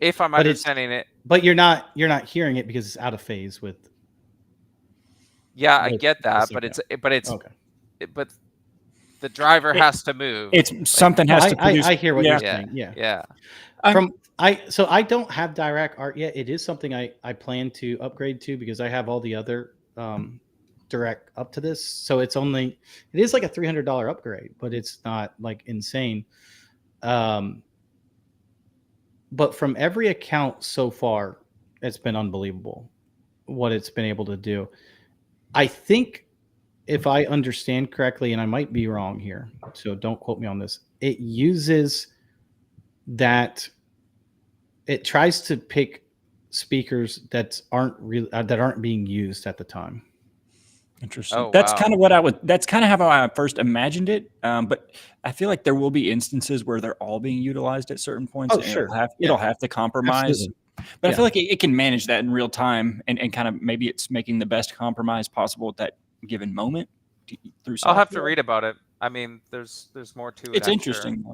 If I'm understanding it. But you're not hearing it because it's out of phase with. Yeah, I get that, but the driver has to move. It's something has to produce. I hear what you're saying. Yeah. So I don't have Direct Art yet. It is something I plan to upgrade to because I have all the other Direct up to this. So it is like a $300 upgrade, but it's not like insane. But from every account so far, it's been unbelievable what it's been able to do. I think if I understand correctly, and I might be wrong here, so don't quote me on this, it uses that it tries to pick speakers that aren't being used at the time. Interesting. Oh, that's kind of that's kind of how I first imagined it. But I feel like there will be instances where they're all being utilized at certain points. Oh, sure. It'll have to compromise. Absolutely. But I feel like it can manage that in real time and kind of maybe it's making the best compromise possible at that given moment through software. I'll have to read about it. I mean, there's more to it. It's interesting.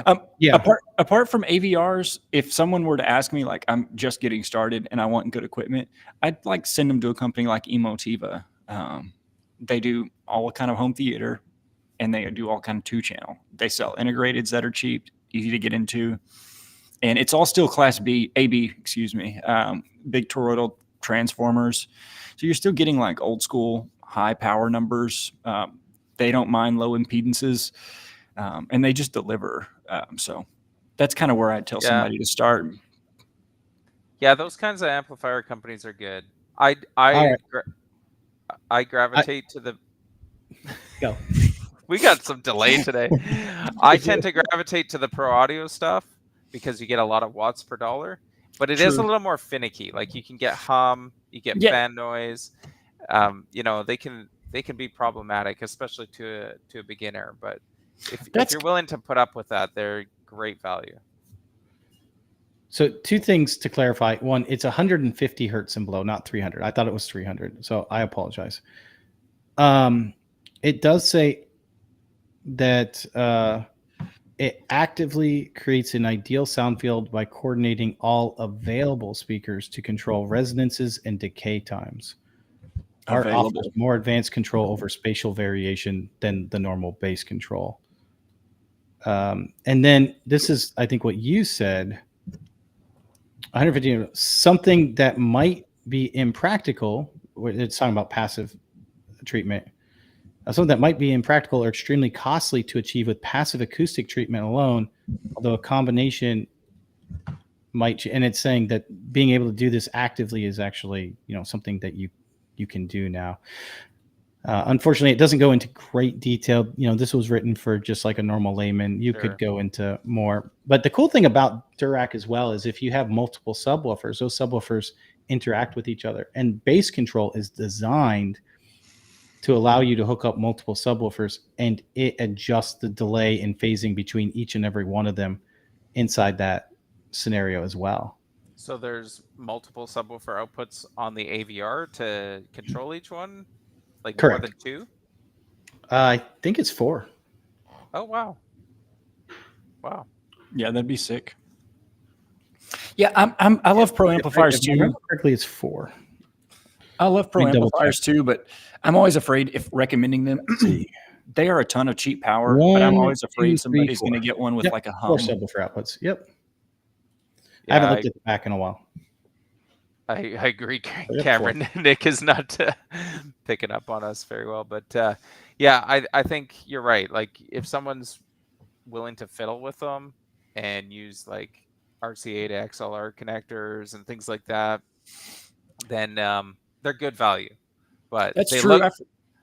Apart from AVRs, if someone were to ask me, like, I'm just getting started and I want good equipment, I'd like send them to a company like Emotiva. They do all kind of home theater and they do all kind of 2-channel. They sell integrateds that are cheap, easy to get into. And it's all still Class AB, excuse me, big toroidal transformers. So you're still getting like old school high power numbers. They don't mind low impedances, and they just deliver. So that's kind of where I'd tell somebody to start. Yeah, those kinds of amplifier companies are good. I gravitate to the. Go. We got some delay today. I tend to gravitate to the pro audio stuff because you get a lot of watts per dollar, but it is a little more finicky. Like you can get hum, you get fan noise. You know, they can be problematic, especially to a beginner. But if you're willing to put up with that, they're great value. So 2 things to clarify. One, it's 150 hertz and below, not 300. I thought it was 300, so I apologize. It does say that it actively creates an ideal sound field by coordinating all available speakers to control resonances and decay times. Art offers more advanced control over spatial variation than the normal bass control. And then this is, I think, what you said. 150, something that might be impractical. It's talking about passive treatment. Something that might be impractical or extremely costly to achieve with passive acoustic treatment alone, although a combination might. And it's saying that being able to do this actively is actually, something that you can do now. Unfortunately, it doesn't go into great detail. This was written for just like a normal layman. You could go into more. But the cool thing about Durac as well is if you have multiple subwoofers, those subwoofers interact with each other. And bass control is designed to allow you to hook up multiple subwoofers, and it adjusts the delay and phasing between each and every one of them inside that scenario as well. So there's multiple subwoofer outputs on the AVR to control each one? Like Correct. More than 2? I think it's 4. Oh, wow. Yeah, that'd be sick. Yeah, I love pro amplifiers too. If I remember correctly, it's 4. I love pro amplifiers too, but I'm always afraid if recommending them. They are a ton of cheap power, but I'm always afraid somebody's going to get one with like a hum. 4 subwoofer outputs. Yep. Yeah, I haven't looked at the back in a while. I agree, Cameron. Nick is not picking up on us very well, but I think you're right. Like if someone's willing to fiddle with them and use like RCA to XLR connectors and things like that, then they're good value. But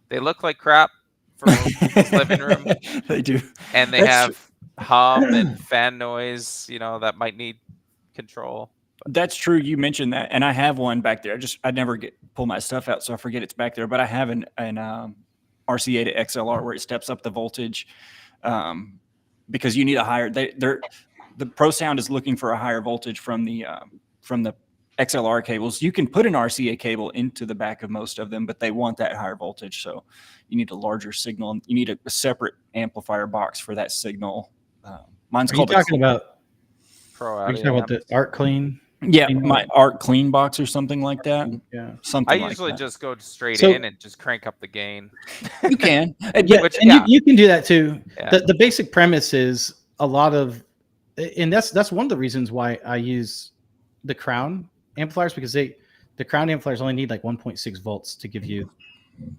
they look like crap for most people's living room. They do, and they have hum and fan noise. That might need control. That's true. You mentioned that, and I have one back there. I never pull my stuff out, so I forget it's back there. But I have an RCA to XLR where it steps up the voltage, because you need a higher. The Pro Sound is looking for a higher voltage from the XLR cables. You can put an RCA cable into the back of most of them, but they want that higher voltage, so you need a larger signal. You need a separate amplifier box for that signal. Mine's called. Talking about Pro Are you talking about the Art Clean? Yeah, my Art Clean box or something like that. Yeah, something. I usually just go straight in and just crank up the gain. You can, you can do that too. Yeah. The basic premise is a lot of, and that's one of the reasons why I use the Crown amplifiers, because the Crown amplifiers only need like 1.6 volts to give you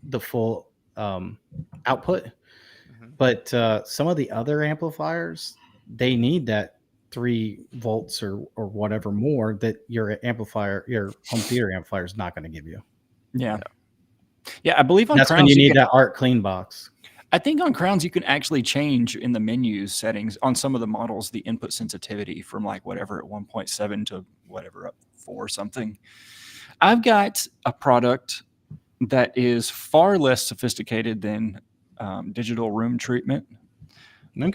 the full output. Mm-hmm. But some of the other amplifiers, they need that 3 volts or whatever more that your home theater amplifier is not going to give you. Yeah. I believe on that's Crowns when you need that Art Clean box. I think on Crowns you can actually change in the menus settings on some of the models the input sensitivity from like whatever at 1.7 to whatever up 4 something. I've got a product that is far less sophisticated than digital room treatment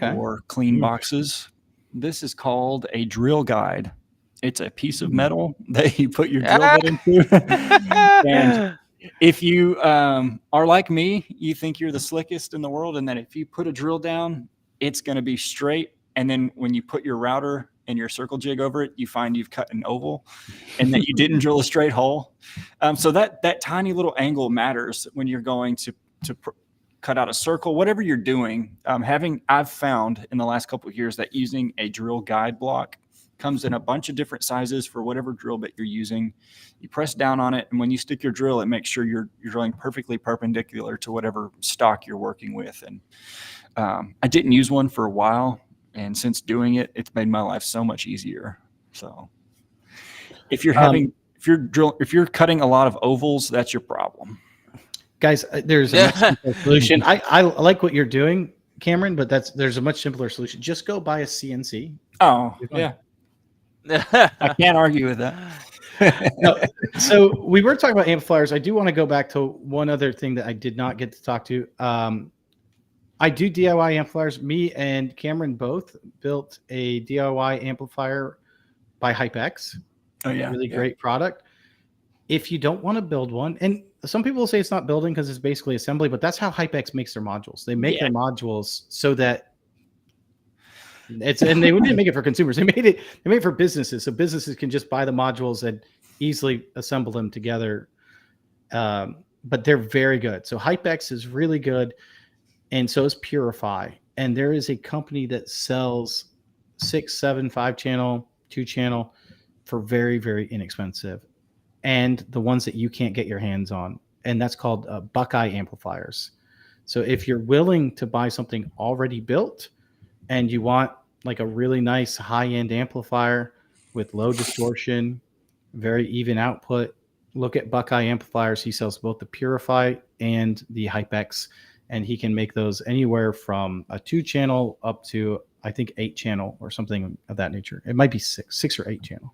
or clean boxes. This is called a drill guide. It's a piece of metal that you put your drill bit into. And if you are like me, you think you're the slickest in the world, and that if you put a drill down, it's going to be straight. And then when you put your router and your circle jig over it, you find you've cut an oval and that you didn't drill a straight hole. So that tiny little angle matters when you're going to cut out a circle, whatever you're doing. I've found in the last couple of years that using a drill guide block Comes in a bunch of different sizes for whatever drill bit you're using. You press down on it, and when you stick your drill, it makes sure you're drilling perfectly perpendicular to whatever stock you're working with. And I didn't use one for a while, and since doing it, it's made my life so much easier. So if you're having if you're cutting a lot of ovals, that's your problem. Guys, there's a much simpler solution. I like what you're doing, Cameron, but there's a much simpler solution. Just go buy a CNC. Oh, yeah. I can't argue with that. No, so we were talking about amplifiers. I do want to go back to one other thing that I did not get to talk to. I do DIY amplifiers. Me and Cameron both built a DIY amplifier by HypeX. Oh yeah, really great product. If you don't want to build one, and some people say it's not building because it's basically assembly, but that's how HypeX makes their modules. They make their modules so that and they didn't make it for consumers. They made it for businesses, so businesses can just buy the modules and easily assemble them together. But they're very good. So HypeX is really good, and so is Purify. And there is a company that sells 6, 7, 5-channel, 2-channel for very, very inexpensive, and the ones that you can't get your hands on, and that's called Buckeye Amplifiers. So if you're willing to buy something already built, and you want like a really nice high-end amplifier with low distortion, very even output, look at Buckeye Amplifiers. He sells both the Purify and the HypeX, and he can make those anywhere from a 2-channel up to, I think, 8-channel or something of that nature. It might be 6 or 8-channel.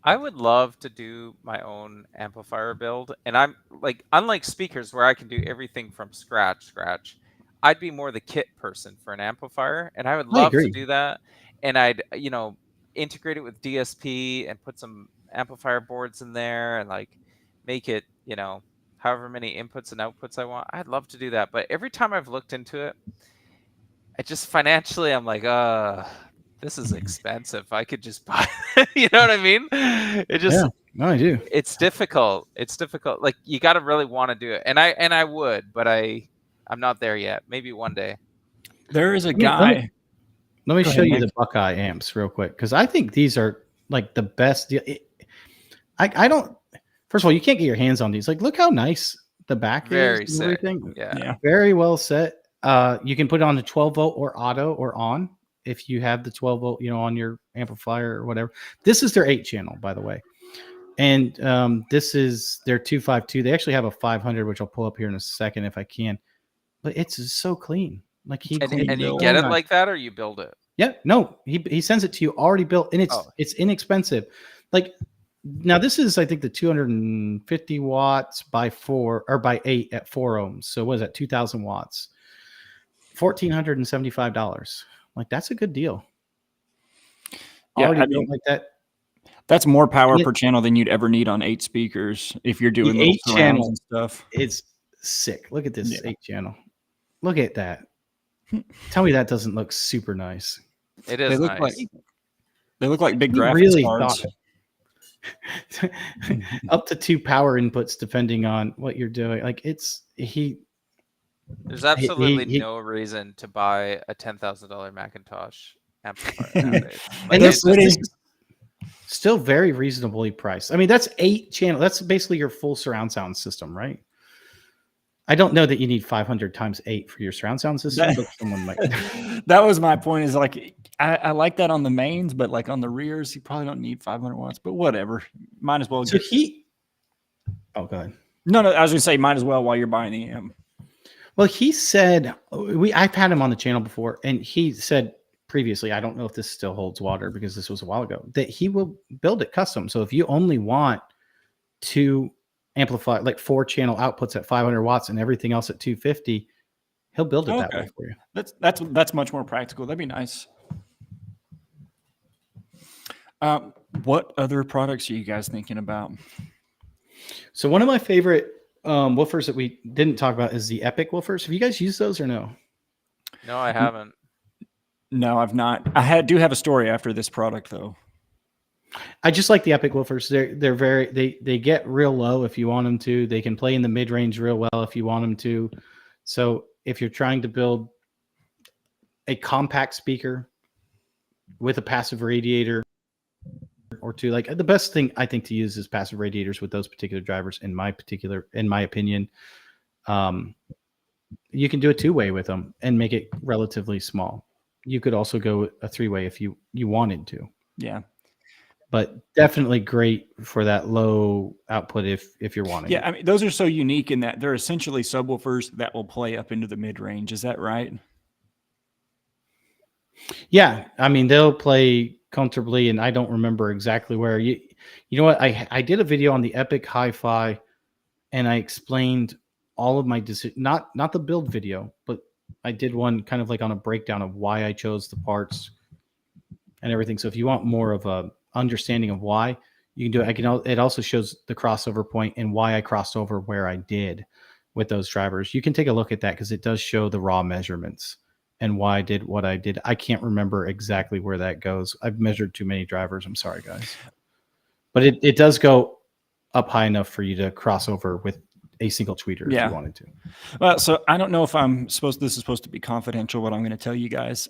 I would love to do my own amplifier build, and I'm like, unlike speakers where I can do everything from scratch, I'd be more the kit person for an amplifier, and I would love to do that. And I'd, integrate it with DSP and put some amplifier boards in there and like make it, however many inputs and outputs I want. I'd love to do that. But every time I've looked into it, I just financially, I'm like, this is expensive. I could just buy, you know what I mean? It just, no, I do. It's difficult. Like you got to really want to do it. And I would, but I'm not there yet. Maybe one day. There is a guy. Let me show you the Buckeye amps real quick, because I think these are like the best deal. I don't. First of all, you can't get your hands on these. Like, look how nice the back Very is. sick. Everything. Yeah. Very well set. You can put it on the 12-volt or auto or on if you have the 12-volt, on your amplifier or whatever. This is their 8-channel, by the way. And this is their 252. They actually have a 500, which I'll pull up here in a second if I can. But it's so clean. Like and you get it like that, or you build it? Yeah, no, he sends it to you already built, and it's inexpensive. Like now, this is I think the 250 watts by 4 or by 8 at 4 ohms. So what is that? 2,000 watts, $1,475. Like that's a good deal. Yeah, already built like that. That's more power per channel than you'd ever need on 8 speakers if you're doing little surrounds and stuff. It's sick. Look at this 8-channel. Look at that. Tell me that doesn't look super nice. It is nice. They look like big graphics cards. Up to 2 power inputs depending on what you're doing. Like there's absolutely no reason to buy a $10,000 Macintosh amplifier nowadays. And it's still very reasonably priced. I mean, that's 8-channel. That's basically your full surround sound system, right? I don't know that you need 500 times 8 for your surround sound system, but someone might. That was my point. Is like I like that on the mains, but like on the rears, you probably don't need 500 watts. But whatever, might as well. So oh, go ahead. No, I was gonna say might as well while you're buying the amp. Well, he said I've had him on the channel before, and he said previously, I don't know if this still holds water because this was a while ago, that he will build it custom. So if you only want to amplify like 4-channel outputs at 500 watts and everything else at 250, he'll build it that way for you. That's much more practical. That'd be nice. What other products are you guys thinking about? So one of my favorite woofers that we didn't talk about is the Epic woofers. Have you guys used those or no? No, I haven't. No, I've not. I do have a story after this product though. I just like the Epic woofers. They're very they get real low if you want them to. They can play in the mid range real well if you want them to. So if you're trying to build a compact speaker with a passive radiator or two. Like the best thing I think to use is passive radiators with those particular drivers. In my opinion, you can do a 2-way with them and make it relatively small. You could also go a 3-way if you wanted to. Yeah. But definitely great for that low output if you're wanting. Yeah, I mean, those are so unique in that they're essentially subwoofers that will play up into the mid range. Is that right? Yeah, I mean they'll play comfortably, and I don't remember exactly where. You know what? I did a video on the Epic Hi-Fi, and I explained all of my decisions. Not the build video, but I did one kind of like on a breakdown of why I chose the parts and everything. So if you want more of a understanding of why, you can do it. It also shows the crossover point and why I crossed over where I did with those drivers. You can take a look at that because it does show the raw measurements and why I did what I did. I can't remember exactly where that goes. I've measured too many drivers. I'm sorry, guys. But it does go up high enough for you to cross over with a single tweeter if you wanted to. Well, so I don't know if this is supposed to be confidential, what I'm going to tell you guys.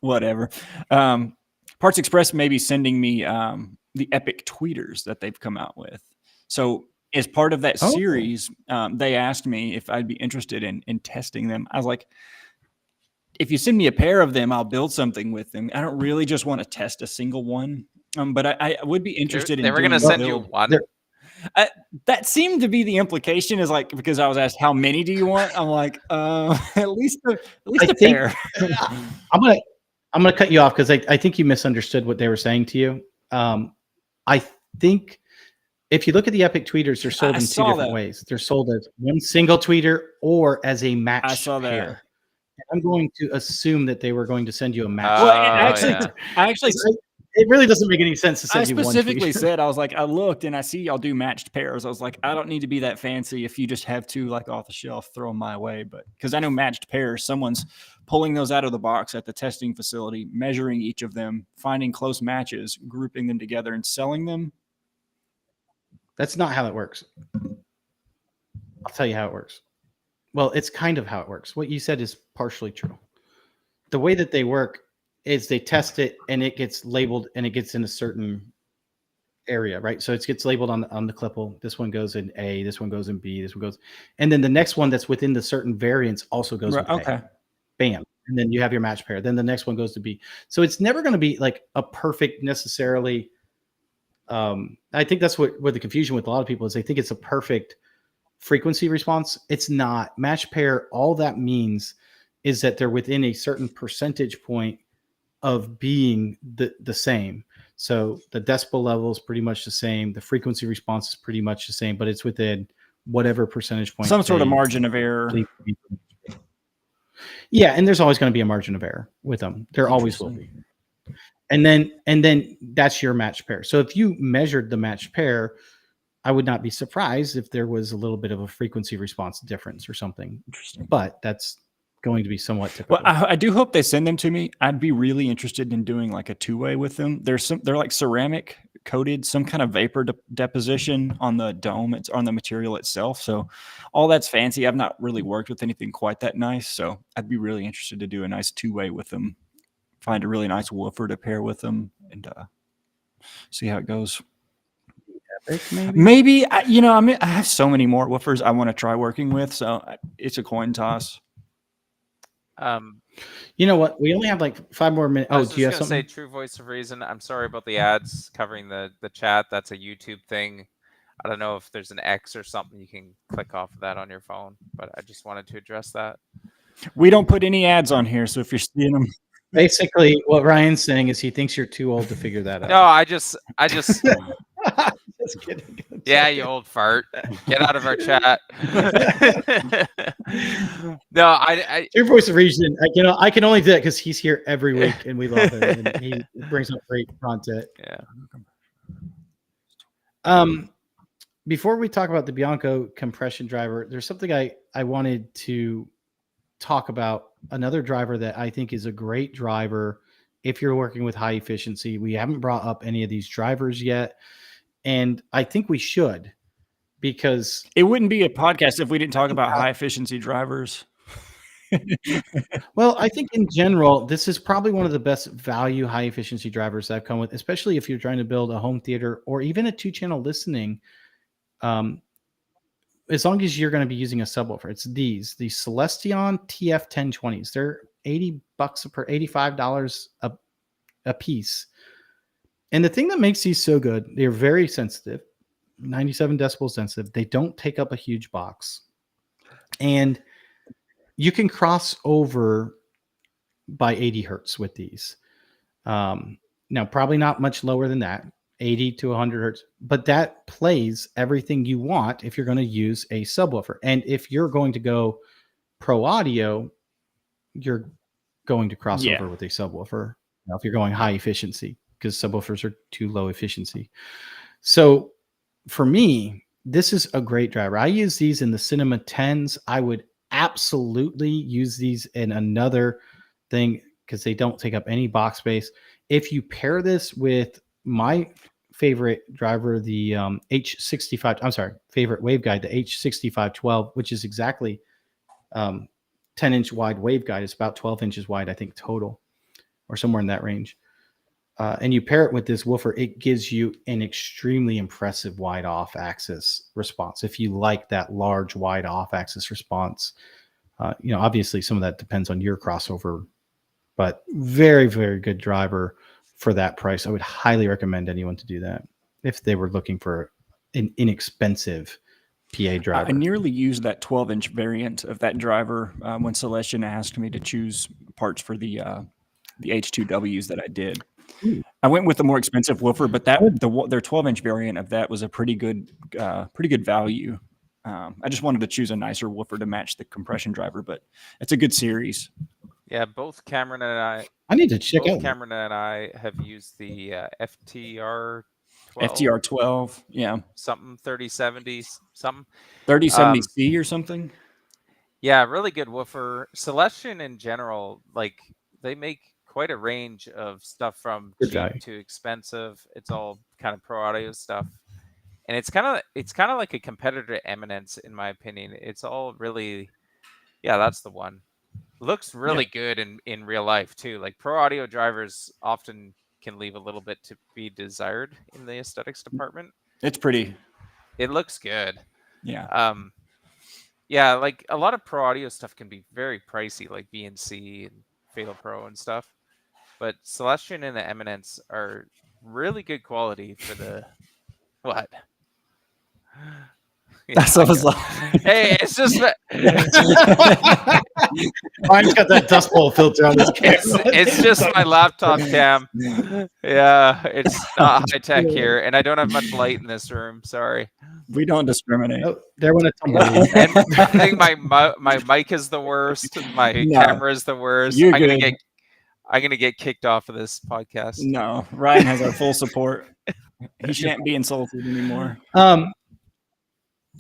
Whatever. Parts Express may be sending me the Epic tweeters that they've come out with. So as part of that series, they asked me if I'd be interested in testing them. I was like, if you send me a pair of them, I'll build something with them. I don't really just want to test a single one. But I would be interested in. They were going to send you one. That seemed to be the implication, is like, because I was asked how many do you want? I'm like, at least a pair. I'm gonna cut you off because I think you misunderstood what they were saying to you. I think if you look at the Epic tweeters, they're sold in two different ways. They're sold as one single tweeter or as a matched pair. I saw that. I'm going to assume that they were going to send you a match. It really doesn't make any sense to send you one. I specifically said, I was like, I looked and I see y'all do matched pairs. I was like, I don't need to be that fancy if you just have two like off the shelf, throw them my way. But because I know matched pairs, someone's pulling those out of the box at the testing facility, measuring each of them, finding close matches, grouping them together and selling them. That's not how it works. I'll tell you how it works. Well, it's kind of how it works. What you said is partially true. The way that they work is they test it and it gets labeled and it gets in a certain area, right? So it gets labeled on the clipple. This one goes in A, this one goes in B, this one goes, and then the next one that's within the certain variance also goes with A. Bam. And then you have your match pair. Then the next one goes to B. So it's never going to be like a perfect necessarily. I think that's what the confusion with a lot of people is. They think it's a perfect frequency response. It's not. Match pair, all that means is that they're within a certain percentage point of being the same. So the decibel level is pretty much the same. The frequency response is pretty much the same, but it's within whatever percentage point. Some sort of margin of error. Yeah, and there's always going to be a margin of error with them. There always will be. And then that's your match pair. So if you measured the match pair, I would not be surprised if there was a little bit of a frequency response difference or something. Interesting. But that's going to be somewhat typical. Well, I do hope they send them to me. I'd be really interested in doing like a 2-way with them. They're like ceramic coated, some kind of vapor deposition on the dome. It's on the material itself. So all that's fancy. I've not really worked with anything quite that nice. So I'd be really interested to do a nice 2-way with them. Find a really nice woofer to pair with them and see how it goes. Maybe I have so many more woofers I want to try working with. So it's a coin toss. You know what? We only have like 5 more minutes. Oh, do you have something? Say True Voice of Reason. I'm sorry about the ads covering the chat. That's a YouTube thing. I don't know if there's an X or something you can click off of that on your phone, but I just wanted to address that. We don't put any ads on here, so if you're seeing them. Basically, what Ryan's saying is he thinks you're too old to figure that out. No, I just Just kidding. Yeah, you old fart. Get out of our chat. No, I Your Voice of Reason. I can only do that because he's here every week and we love him and he brings up great content. Yeah. Before we talk about the Bianco compression driver, there's something I wanted to talk about. Another driver that I think is a great driver if you're working with high efficiency. We haven't brought up any of these drivers yet. And I think we should, because it wouldn't be a podcast if we didn't talk about high efficiency drivers. Well, I think in general, this is probably one of the best value, high efficiency drivers I've come with, especially if you're trying to build a home theater or even a 2-channel listening. As long as you're going to be using a subwoofer, it's the Celestion TF1020s. They're $80 per $85 a piece. And the thing that makes these so good, they're very sensitive, 97 decibel sensitive. They don't take up a huge box. And you can cross over by 80 hertz with these. Now, probably not much lower than that, 80 to 100 hertz, but that plays everything you want if you're going to use a subwoofer. And if you're going to go pro audio, you're going to cross over with a subwoofer. Now, if you're going high efficiency, because subwoofers are too low efficiency. So for me, this is a great driver. I use these in the Cinema 10s. I would absolutely use these in another thing because they don't take up any box space. If you pair this with my favorite driver, the H65, I'm sorry, favorite waveguide, the H6512, which is exactly 10-inch wide waveguide. It's about 12 inches wide, I think, total, or somewhere in that range. And you pair it with this woofer, it gives you an extremely impressive wide off axis response. If you like that large wide off axis response, obviously some of that depends on your crossover, but very, very good driver for that price. I would highly recommend anyone to do that if they were looking for an inexpensive PA driver. I nearly used that 12-inch variant of that driver when Celestion asked me to choose parts for the H2Ws that I did. I went with the more expensive woofer, but their 12-inch variant of that was a pretty good value. I just wanted to choose a nicer woofer to match the compression driver, but it's a good series. Yeah, both Cameron and I need to check out. Cameron and I have used the FTR 12. FTR 12, yeah, something 3070 something 3070C or something. Yeah, really good woofer. Celestion in general, like they make quite a range of stuff from cheap to expensive. It's all kind of pro audio stuff, and it's kind of like a competitor to Eminence, in my opinion. It's all really, yeah, that's the one. Looks really good in real life too. Like pro audio drivers often can leave a little bit to be desired in the aesthetics department. It's pretty. It looks good. Yeah. Yeah, like a lot of pro audio stuff can be very pricey, like BNC and Fatal Pro and stuff. But Celestion and the Eminence are really good quality for the what? That's what I was like. Hey, it's just Mine's got that dust bowl filter on his camera. It's just my laptop cam. Yeah, it's not high tech here, and I don't have much light in this room. Sorry. We don't discriminate. Oh, there went a tumble. And I think my mic is the worst. My camera is the worst. I'm gonna get kicked off of this podcast. No, Ryan has our full support. He shan't be insulted anymore.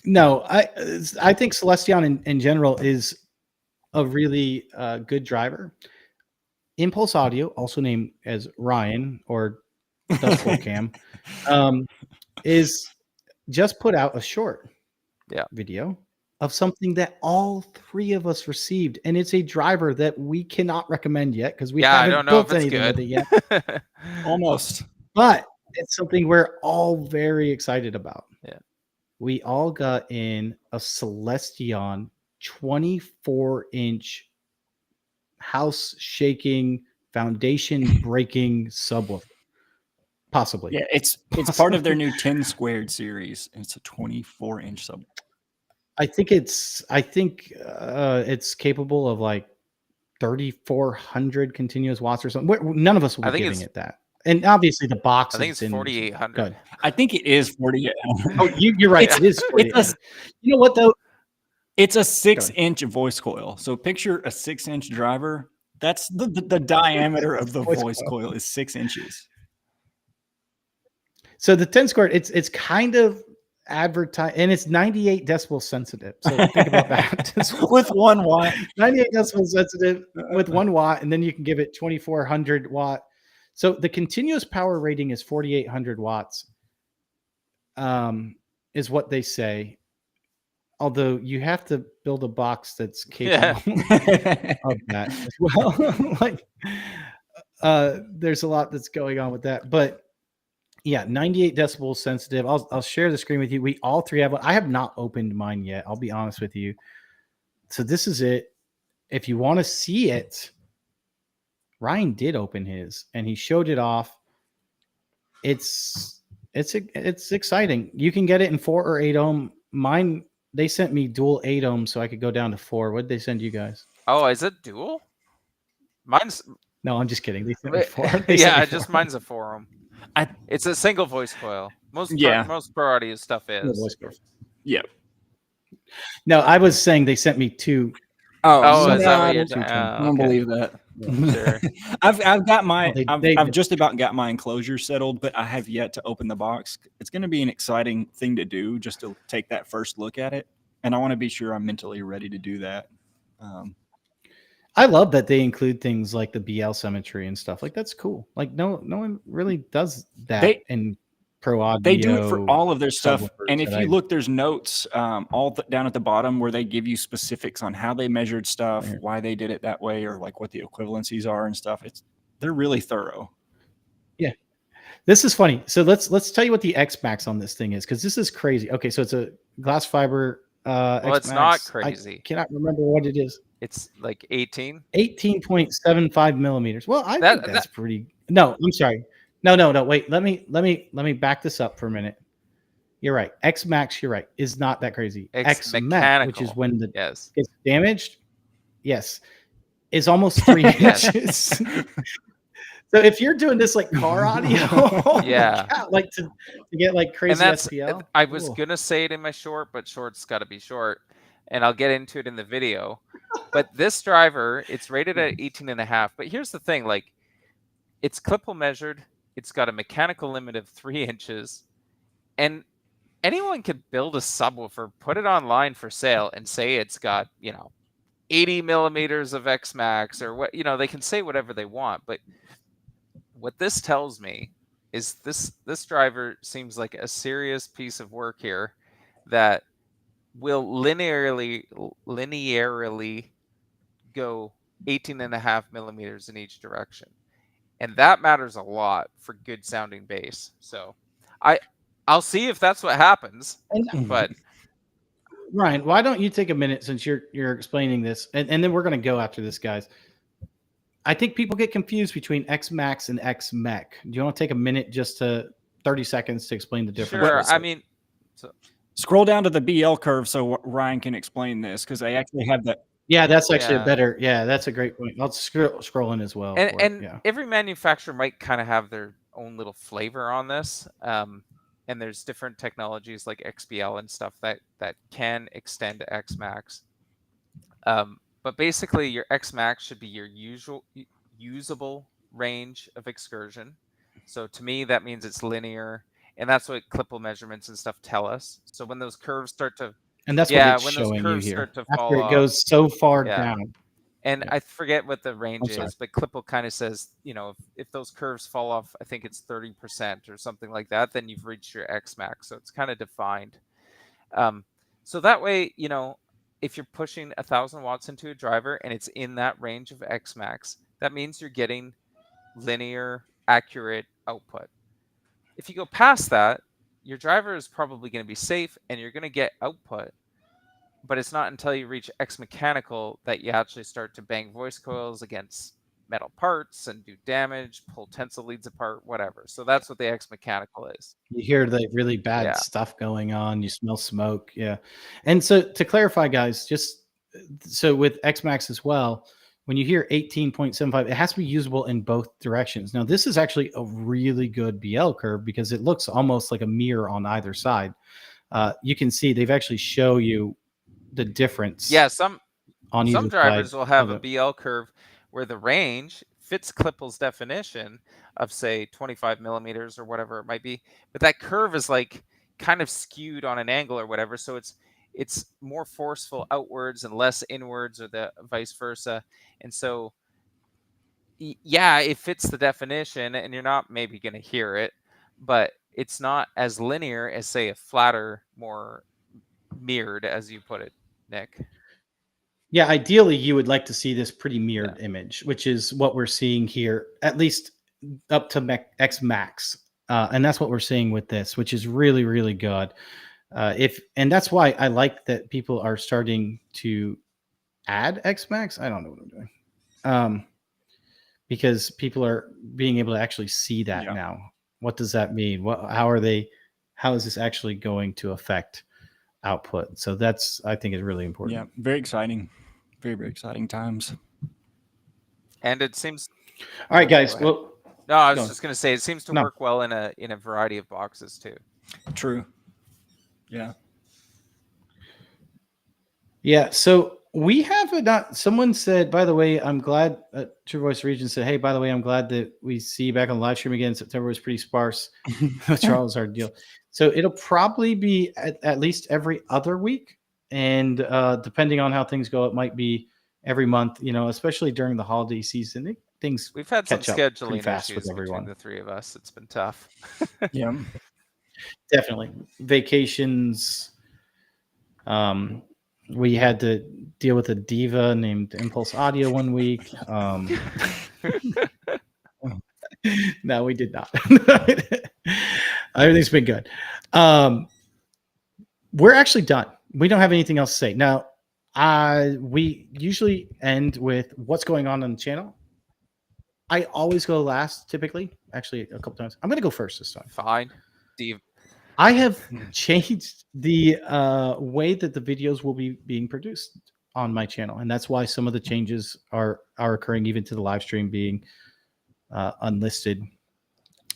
No, I think Celestion in general is a really good driver. Impulse Audio, also named as Ryan or Dust Bowl Cam, is just put out a short video of something that all three of us received, and it's a driver that we cannot recommend yet because we haven't built anything with it yet. Almost, but it's something we're all very excited about. Yeah, we all got in a Celestion 24-inch house shaking, foundation breaking subwoofer. Possibly. Yeah, it's part of their new 10 squared series. It's a 24-inch sub. I think it's capable of like 3,400 continuous watts or something. None of us will be giving it that. And obviously the box. I think it's 4,800. I think it is 4,800. Oh, you're right. It is 4,800. You know what though? It's a 6-inch voice coil. So picture a 6-inch driver. That's the diameter of the voice coil is 6 inches. So the 10 squared, it's kind of advertised, and it's 98 decibel sensitive. So think about that. With 1 watt. 98 decibel sensitive with 1 watt, and then you can give it 2,400 watt. So the continuous power rating is 4,800 watts, is what they say. Although you have to build a box that's capable of that as well. Like, there's a lot that's going on with that. But yeah, 98 decibels sensitive. I'll share the screen with you. We all three have one. I have not opened mine yet. I'll be honest with you. So this is it. If you want to see it, Ryan did open his and he showed it off. It's exciting. You can get it in 4 or 8 ohm. Mine, they sent me dual 8 ohm so I could go down to 4. What did they send you guys? Oh, is it dual? Mine's no, I'm just kidding. They sent me 4. Just mine's a 4 ohm. It's a single voice coil. Most pro audio stuff is. Yeah. No, I was saying they sent me 2. Oh, is that what you're I don't believe that. Sure. I've got my I've just about got my enclosure settled, but I have yet to open the box. It's going to be an exciting thing to do, just to take that first look at it, and I want to be sure I'm mentally ready to do that. I love that they include things like the BL symmetry and stuff. Like, that's cool. Like, no one really does that in pro audio. They do it for all of their stuff. And if you look, there's notes down at the bottom where they give you specifics on how they measured stuff, why they did it that way, or like what the equivalencies are and stuff. They're really thorough. Yeah. This is funny. So let's tell you what the X Max on this thing is, because this is crazy. Okay, so it's a glass fiber well, it's not crazy. I cannot remember what it is. It's like 18.75 millimeters. Well, I think that's pretty. No, I'm sorry. No. Wait, let me back this up for a minute. You're right. X Max, you're right, is not that crazy. X Max, which is when the gets damaged, yes, is almost 3 inches. So if you're doing this like car audio, God, like to get like crazy SPL. I was gonna say it in my short, but short's got to be short, and I'll get into it in the video. But this driver, it's rated at 18.5. But here's the thing: like, it's clip-hole measured. It's got a mechanical limit of 3 inches, and anyone could build a subwoofer, put it online for sale, and say it's got 80 millimeters of X Max or what. They can say whatever they want, but what this tells me is this driver seems like a serious piece of work here that will linearly go 18.5 millimeters in each direction. And that matters a lot for good sounding bass. So I'll see if that's what happens. But Ryan, why don't you take a minute, since you're explaining this, and then we're going to go after this, guys. I think people get confused between X Max and X Mech. Do you want to take a minute, just to 30 seconds, to explain the difference? Sure. I mean, scroll down to the BL curve so Ryan can explain this, because they actually have that. Yeah, that's actually a better. Yeah, that's a great point. I'll scroll in as well. And every manufacturer might kind of have their own little flavor on this. And there's different technologies like XBL and stuff that can extend to X Max. But basically, your X Max should be your usable range of excursion. So to me, that means it's linear, and that's what clip-hole measurements and stuff tell us. So when those curves start to And that's what it's showing you here. After it goes so far down. And I forget what the range is, but Clipple kind of says, if those curves fall off, I think it's 30% or something like that, then you've reached your X Max. So it's kind of defined. So that way, if you're pushing 1,000 watts into a driver and it's in that range of X Max, that means you're getting linear, accurate output. If you go past that, your driver is probably going to be safe and you're going to get output, but it's not until you reach X mechanical that you actually start to bang voice coils against metal parts and do damage, pull tensile leads apart, whatever. So that's what the X mechanical is. You hear the really bad stuff going on. You smell smoke. Yeah. And so to clarify, guys, just so with X Max as well, when you hear 18.75, it has to be usable in both directions. Now, this is actually a really good BL curve because it looks almost like a mirror on either side. You can see they've actually show you the difference. Yeah, some drivers will have a BL curve where the range fits Clipple's definition of, say, 25 millimeters or whatever it might be, but that curve is like kind of skewed on an angle or whatever, so it's more forceful outwards and less inwards, or the vice versa. And so it fits the definition and you're not maybe going to hear it, but it's not as linear as, say, a flatter, more mirrored, as you put it, Nick. Yeah, ideally, you would like to see this pretty mirrored image, which is what we're seeing here, at least up to X max. And that's what we're seeing with this, which is really, really good. And that's why I like that people are starting to add X max. I don't know what I'm doing. Because people are being able to actually see that now. What does that mean? How is this actually going to affect output? So that's, I think, is really important. Yeah, very exciting. Very, very exciting times. And it seems. All right, guys. Well, no, I was just going to say it seems to work well in a variety of boxes too. True. Yeah. Yeah. So we have not. Someone said, by the way, I'm glad. True Voice Region said, "Hey, by the way, I'm glad that we see you back on the live stream again. September was pretty sparse. Charles, our deal. So it'll probably be at least every other week, and depending on how things go, it might be every month. Especially during the holiday season, things we've had some scheduling fast issues with everyone. between the three of us. It's been tough. Yeah, definitely vacations. We had to deal with a diva named Impulse Audio one week. No, we did not. Everything's been good. We're actually done. We don't have anything else to say. Now, we usually end with what's going on the channel. I always go last, typically. Actually, a couple times. I'm going to go first this time. Fine. Steve. I have changed the way that the videos will be being produced on my channel. And that's why some of the changes are occurring even to the live stream being unlisted.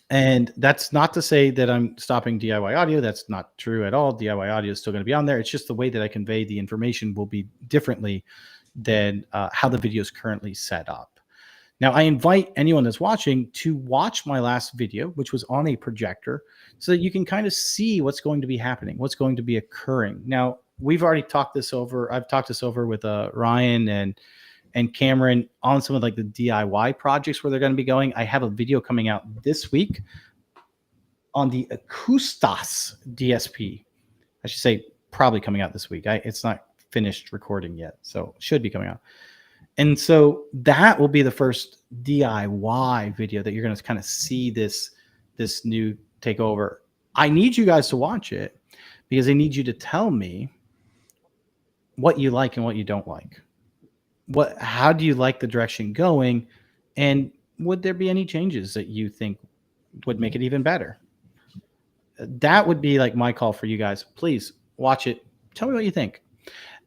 And that's not to say that I'm stopping DIY audio. That's not true at all. DIY audio is still going to be on there. It's just the way that I convey the information will be differently than how the video is currently set up. Now, I invite anyone that's watching to watch my last video, which was on a projector, so that you can kind of see what's going to be happening, what's going to be occurring. Now, we've already talked this over. I've talked this over with Ryan and Cameron on some of like the DIY projects where they're going to be going. I have a video coming out this week on the Acoustas DSP. I should say probably coming out this week. It's not finished recording yet, so it should be coming out. And so that will be the first DIY video that you're going to kind of see this new takeover. I need you guys to watch it because I need you to tell me what you like and what you don't like. How do you like the direction going? And would there be any changes that you think would make it even better? That would be like my call for you guys. Please watch it. Tell me what you think.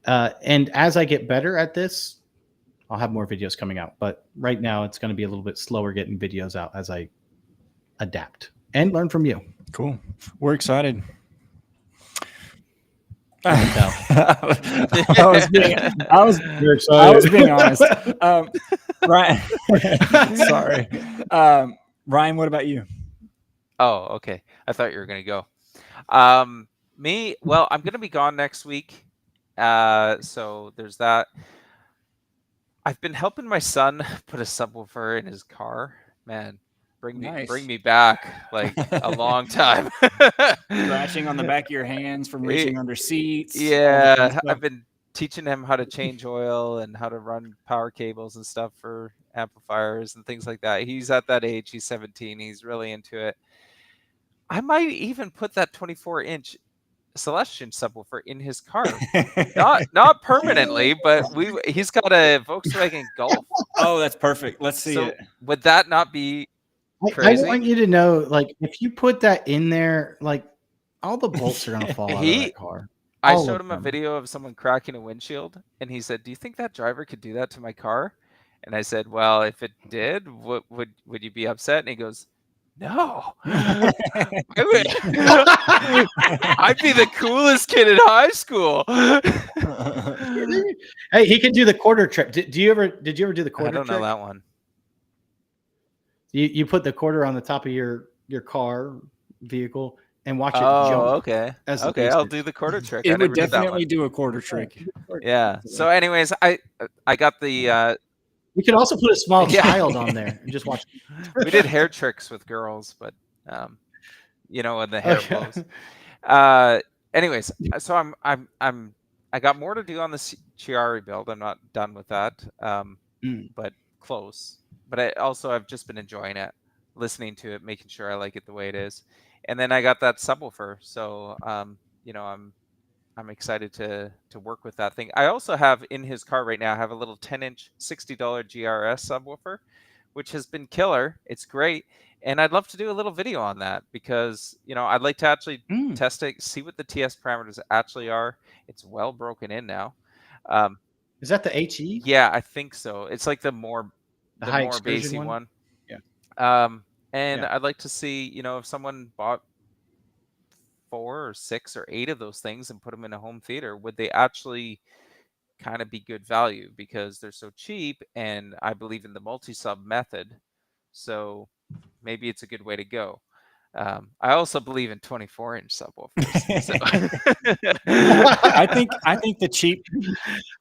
And as I get better at this, I'll have more videos coming out, but right now it's going to be a little bit slower getting videos out as I adapt and learn from you. Cool. We're excited. I was being honest. Ryan, sorry. Ryan, what about you? Oh, okay. I thought you were going to go. Me, well, I'm going to be gone next week. So there's that. I've been helping my son put a subwoofer in his car. Man, bring me back like a long time. Scratching on the back of your hands from reaching under seats. Yeah, I've been teaching him how to change oil and how to run power cables and stuff for amplifiers and things like that. He's at that age. He's 17. He's really into it. I might even put that 24-inch Celestion subwoofer in his car, not permanently, but he's got a Volkswagen Golf. Oh, that's perfect. Let's see it. Would that not be crazy? I want you to know, like, if you put that in there, like, all the bolts are gonna fall out of that car. I showed him a video of someone cracking a windshield, and he said, "Do you think that driver could do that to my car?" And I said, "Well, if it did, would you be upset?" And he goes, "No, I'd be the coolest kid in high school." Hey, he can do the quarter trick. Did you ever do the quarter trick? I don't know that one. You put the quarter on the top of your car vehicle and watch it jump. Oh, okay. Okay, I'll do the quarter trick. It would definitely do a quarter trick. Yeah. So anyways, I got the we could also put a small child on there and just watch. We did hair tricks with girls, but when the hair blows. anyways, so I got more to do on the Chiari build. I'm not done with that, but close. But I've just been enjoying it, listening to it, making sure I like it the way it is. And then I got that subwoofer, so you know, I'm excited to work with that thing. I also have in his car right now, I have a little 10-inch $60 GRS subwoofer, which has been killer. It's great. And I'd love to do a little video on that because, you know, I'd like to actually test it, see what the TS parameters actually are. It's well broken in now. Is that the HE? Yeah, I think so. It's like the more basic one. Yeah. And I'd like to see, you know, if someone bought 4 or 6 or 8 of those things and put them in a home theater, would they actually kind of be good value because they're so cheap, and I believe in the multi-sub method, so maybe it's a good way to go. I also believe in 24-inch subwoofers. So. I think the cheap.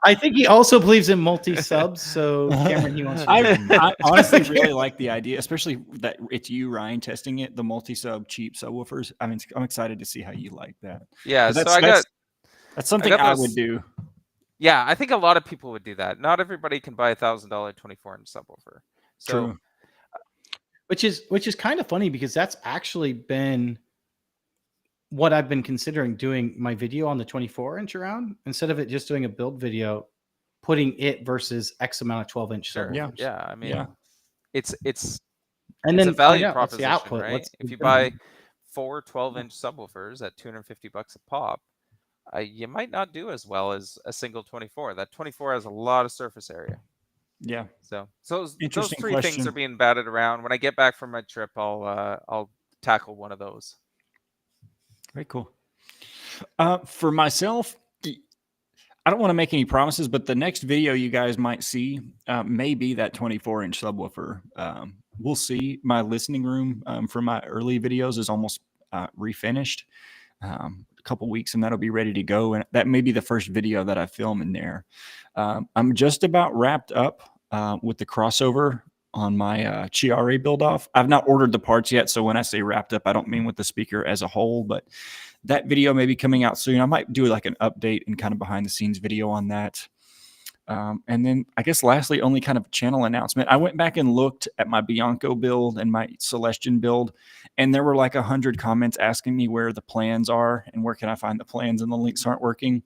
I think he also believes in multi-subs. So Cameron, he wants. I honestly really like the idea, especially that it's you, Ryan, testing it. The multi-sub cheap subwoofers. I mean, I'm excited to see how you like that. Yeah, so that's something I would do. Yeah, I think a lot of people would do that. Not everybody can buy $1,000 24-inch subwoofer. So. True. Which is kind of funny because that's actually been what I've been considering doing my video on the 24-inch around, instead of it just doing a build video, putting it versus X amount of 12-inch subwoofers. Yeah. I mean, it's and then a value the proposition, output, right? If you buy 4 12-inch subwoofers at $250 a pop, you might not do as well as a single 24. That 24 has a lot of surface area. Yeah. So those 3 things are being batted around. When I get back from my trip, I'll tackle one of those. Very cool. For myself, I don't want to make any promises, but the next video you guys might see may be that 24-inch subwoofer. We'll see. My listening room from my early videos is almost refinished. A couple weeks and that'll be ready to go, and that may be the first video that I film in there. I'm just about wrapped up with the crossover on my Chiari build off. I've not ordered the parts yet, so when I say wrapped up, I don't mean with the speaker as a whole, but that video may be coming out soon. I might do like an update and kind of behind the scenes video on that. And then I guess lastly, only kind of channel announcement. I went back and looked at my Bianco build and my Celestian build, and there were like 100 comments asking me where the plans are and where can I find the plans, and the links aren't working.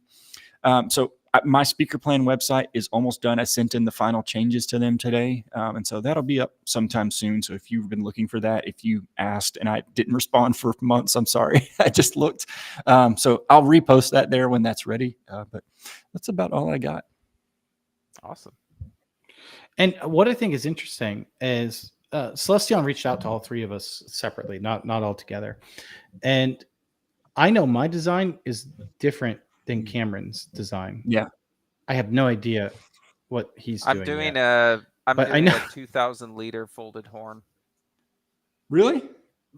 So my speaker plan website is almost done. I sent in the final changes to them today. And so that'll be up sometime soon. So if you've been looking for that, if you asked and I didn't respond for months, I'm sorry. I just looked. So I'll repost that there when that's ready. But that's about all I got. Awesome. And what I think is interesting is Celestion reached out to all 3 of us separately, not all together. And I know my design is different than Cameron's design. Yeah. I have no idea what he's doing. I'm doing a 2,000-liter folded horn. Really?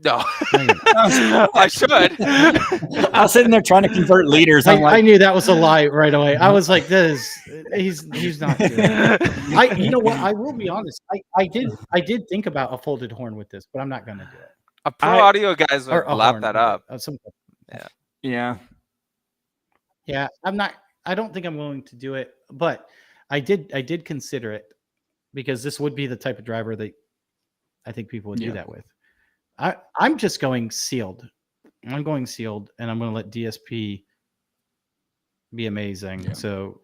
No. I should. I was sitting there trying to convert liters. I knew that was a lie right away. I was like, he's not doing it. You know what? I will be honest. I did think about a folded horn with this, but I'm not going to do it. A pro audio guys would lap that up. Yeah. Yeah, I don't think I'm going to do it, but I did consider it because this would be the type of driver that I think people would do that with. I'm just going sealed. I'm going sealed, and I'm going to let DSP be amazing. Yeah. So,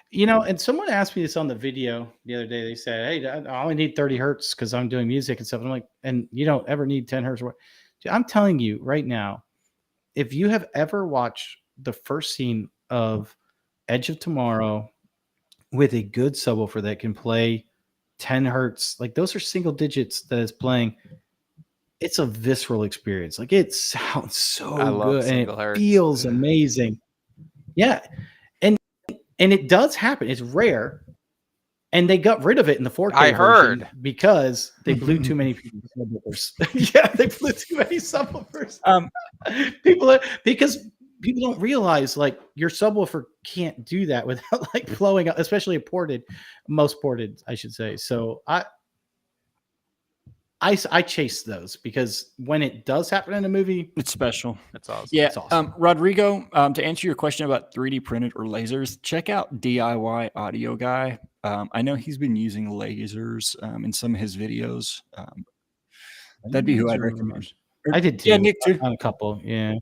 you know, and someone asked me this on the video the other day. They said, "Hey, I only need 30 hertz because I'm doing music and stuff." And I'm like, "And you don't ever need 10 hertz?" Dude, I'm telling you right now, if you have ever watched the first scene of Edge of Tomorrow with a good subwoofer that can play 10 hertz, like those are single digits that is playing, it's a visceral experience. Like it sounds so good and it feels amazing. Yeah. And it does happen. It's rare. And they got rid of it in the 4K version because they blew too many subwoofers. Yeah, they blew too many subwoofers. Because people don't realize like your subwoofer can't do that without like blowing up, especially most ported, I should say. So I chase those because when it does happen in a movie, it's special. That's awesome. Yeah. It's awesome. Rodrigo, to answer your question about 3D printed or lasers, check out DIY Audio Guy. I know he's been using lasers in some of his videos. That'd be who I'd recommend. I did too. Yeah, Nick too. On a couple. Yeah.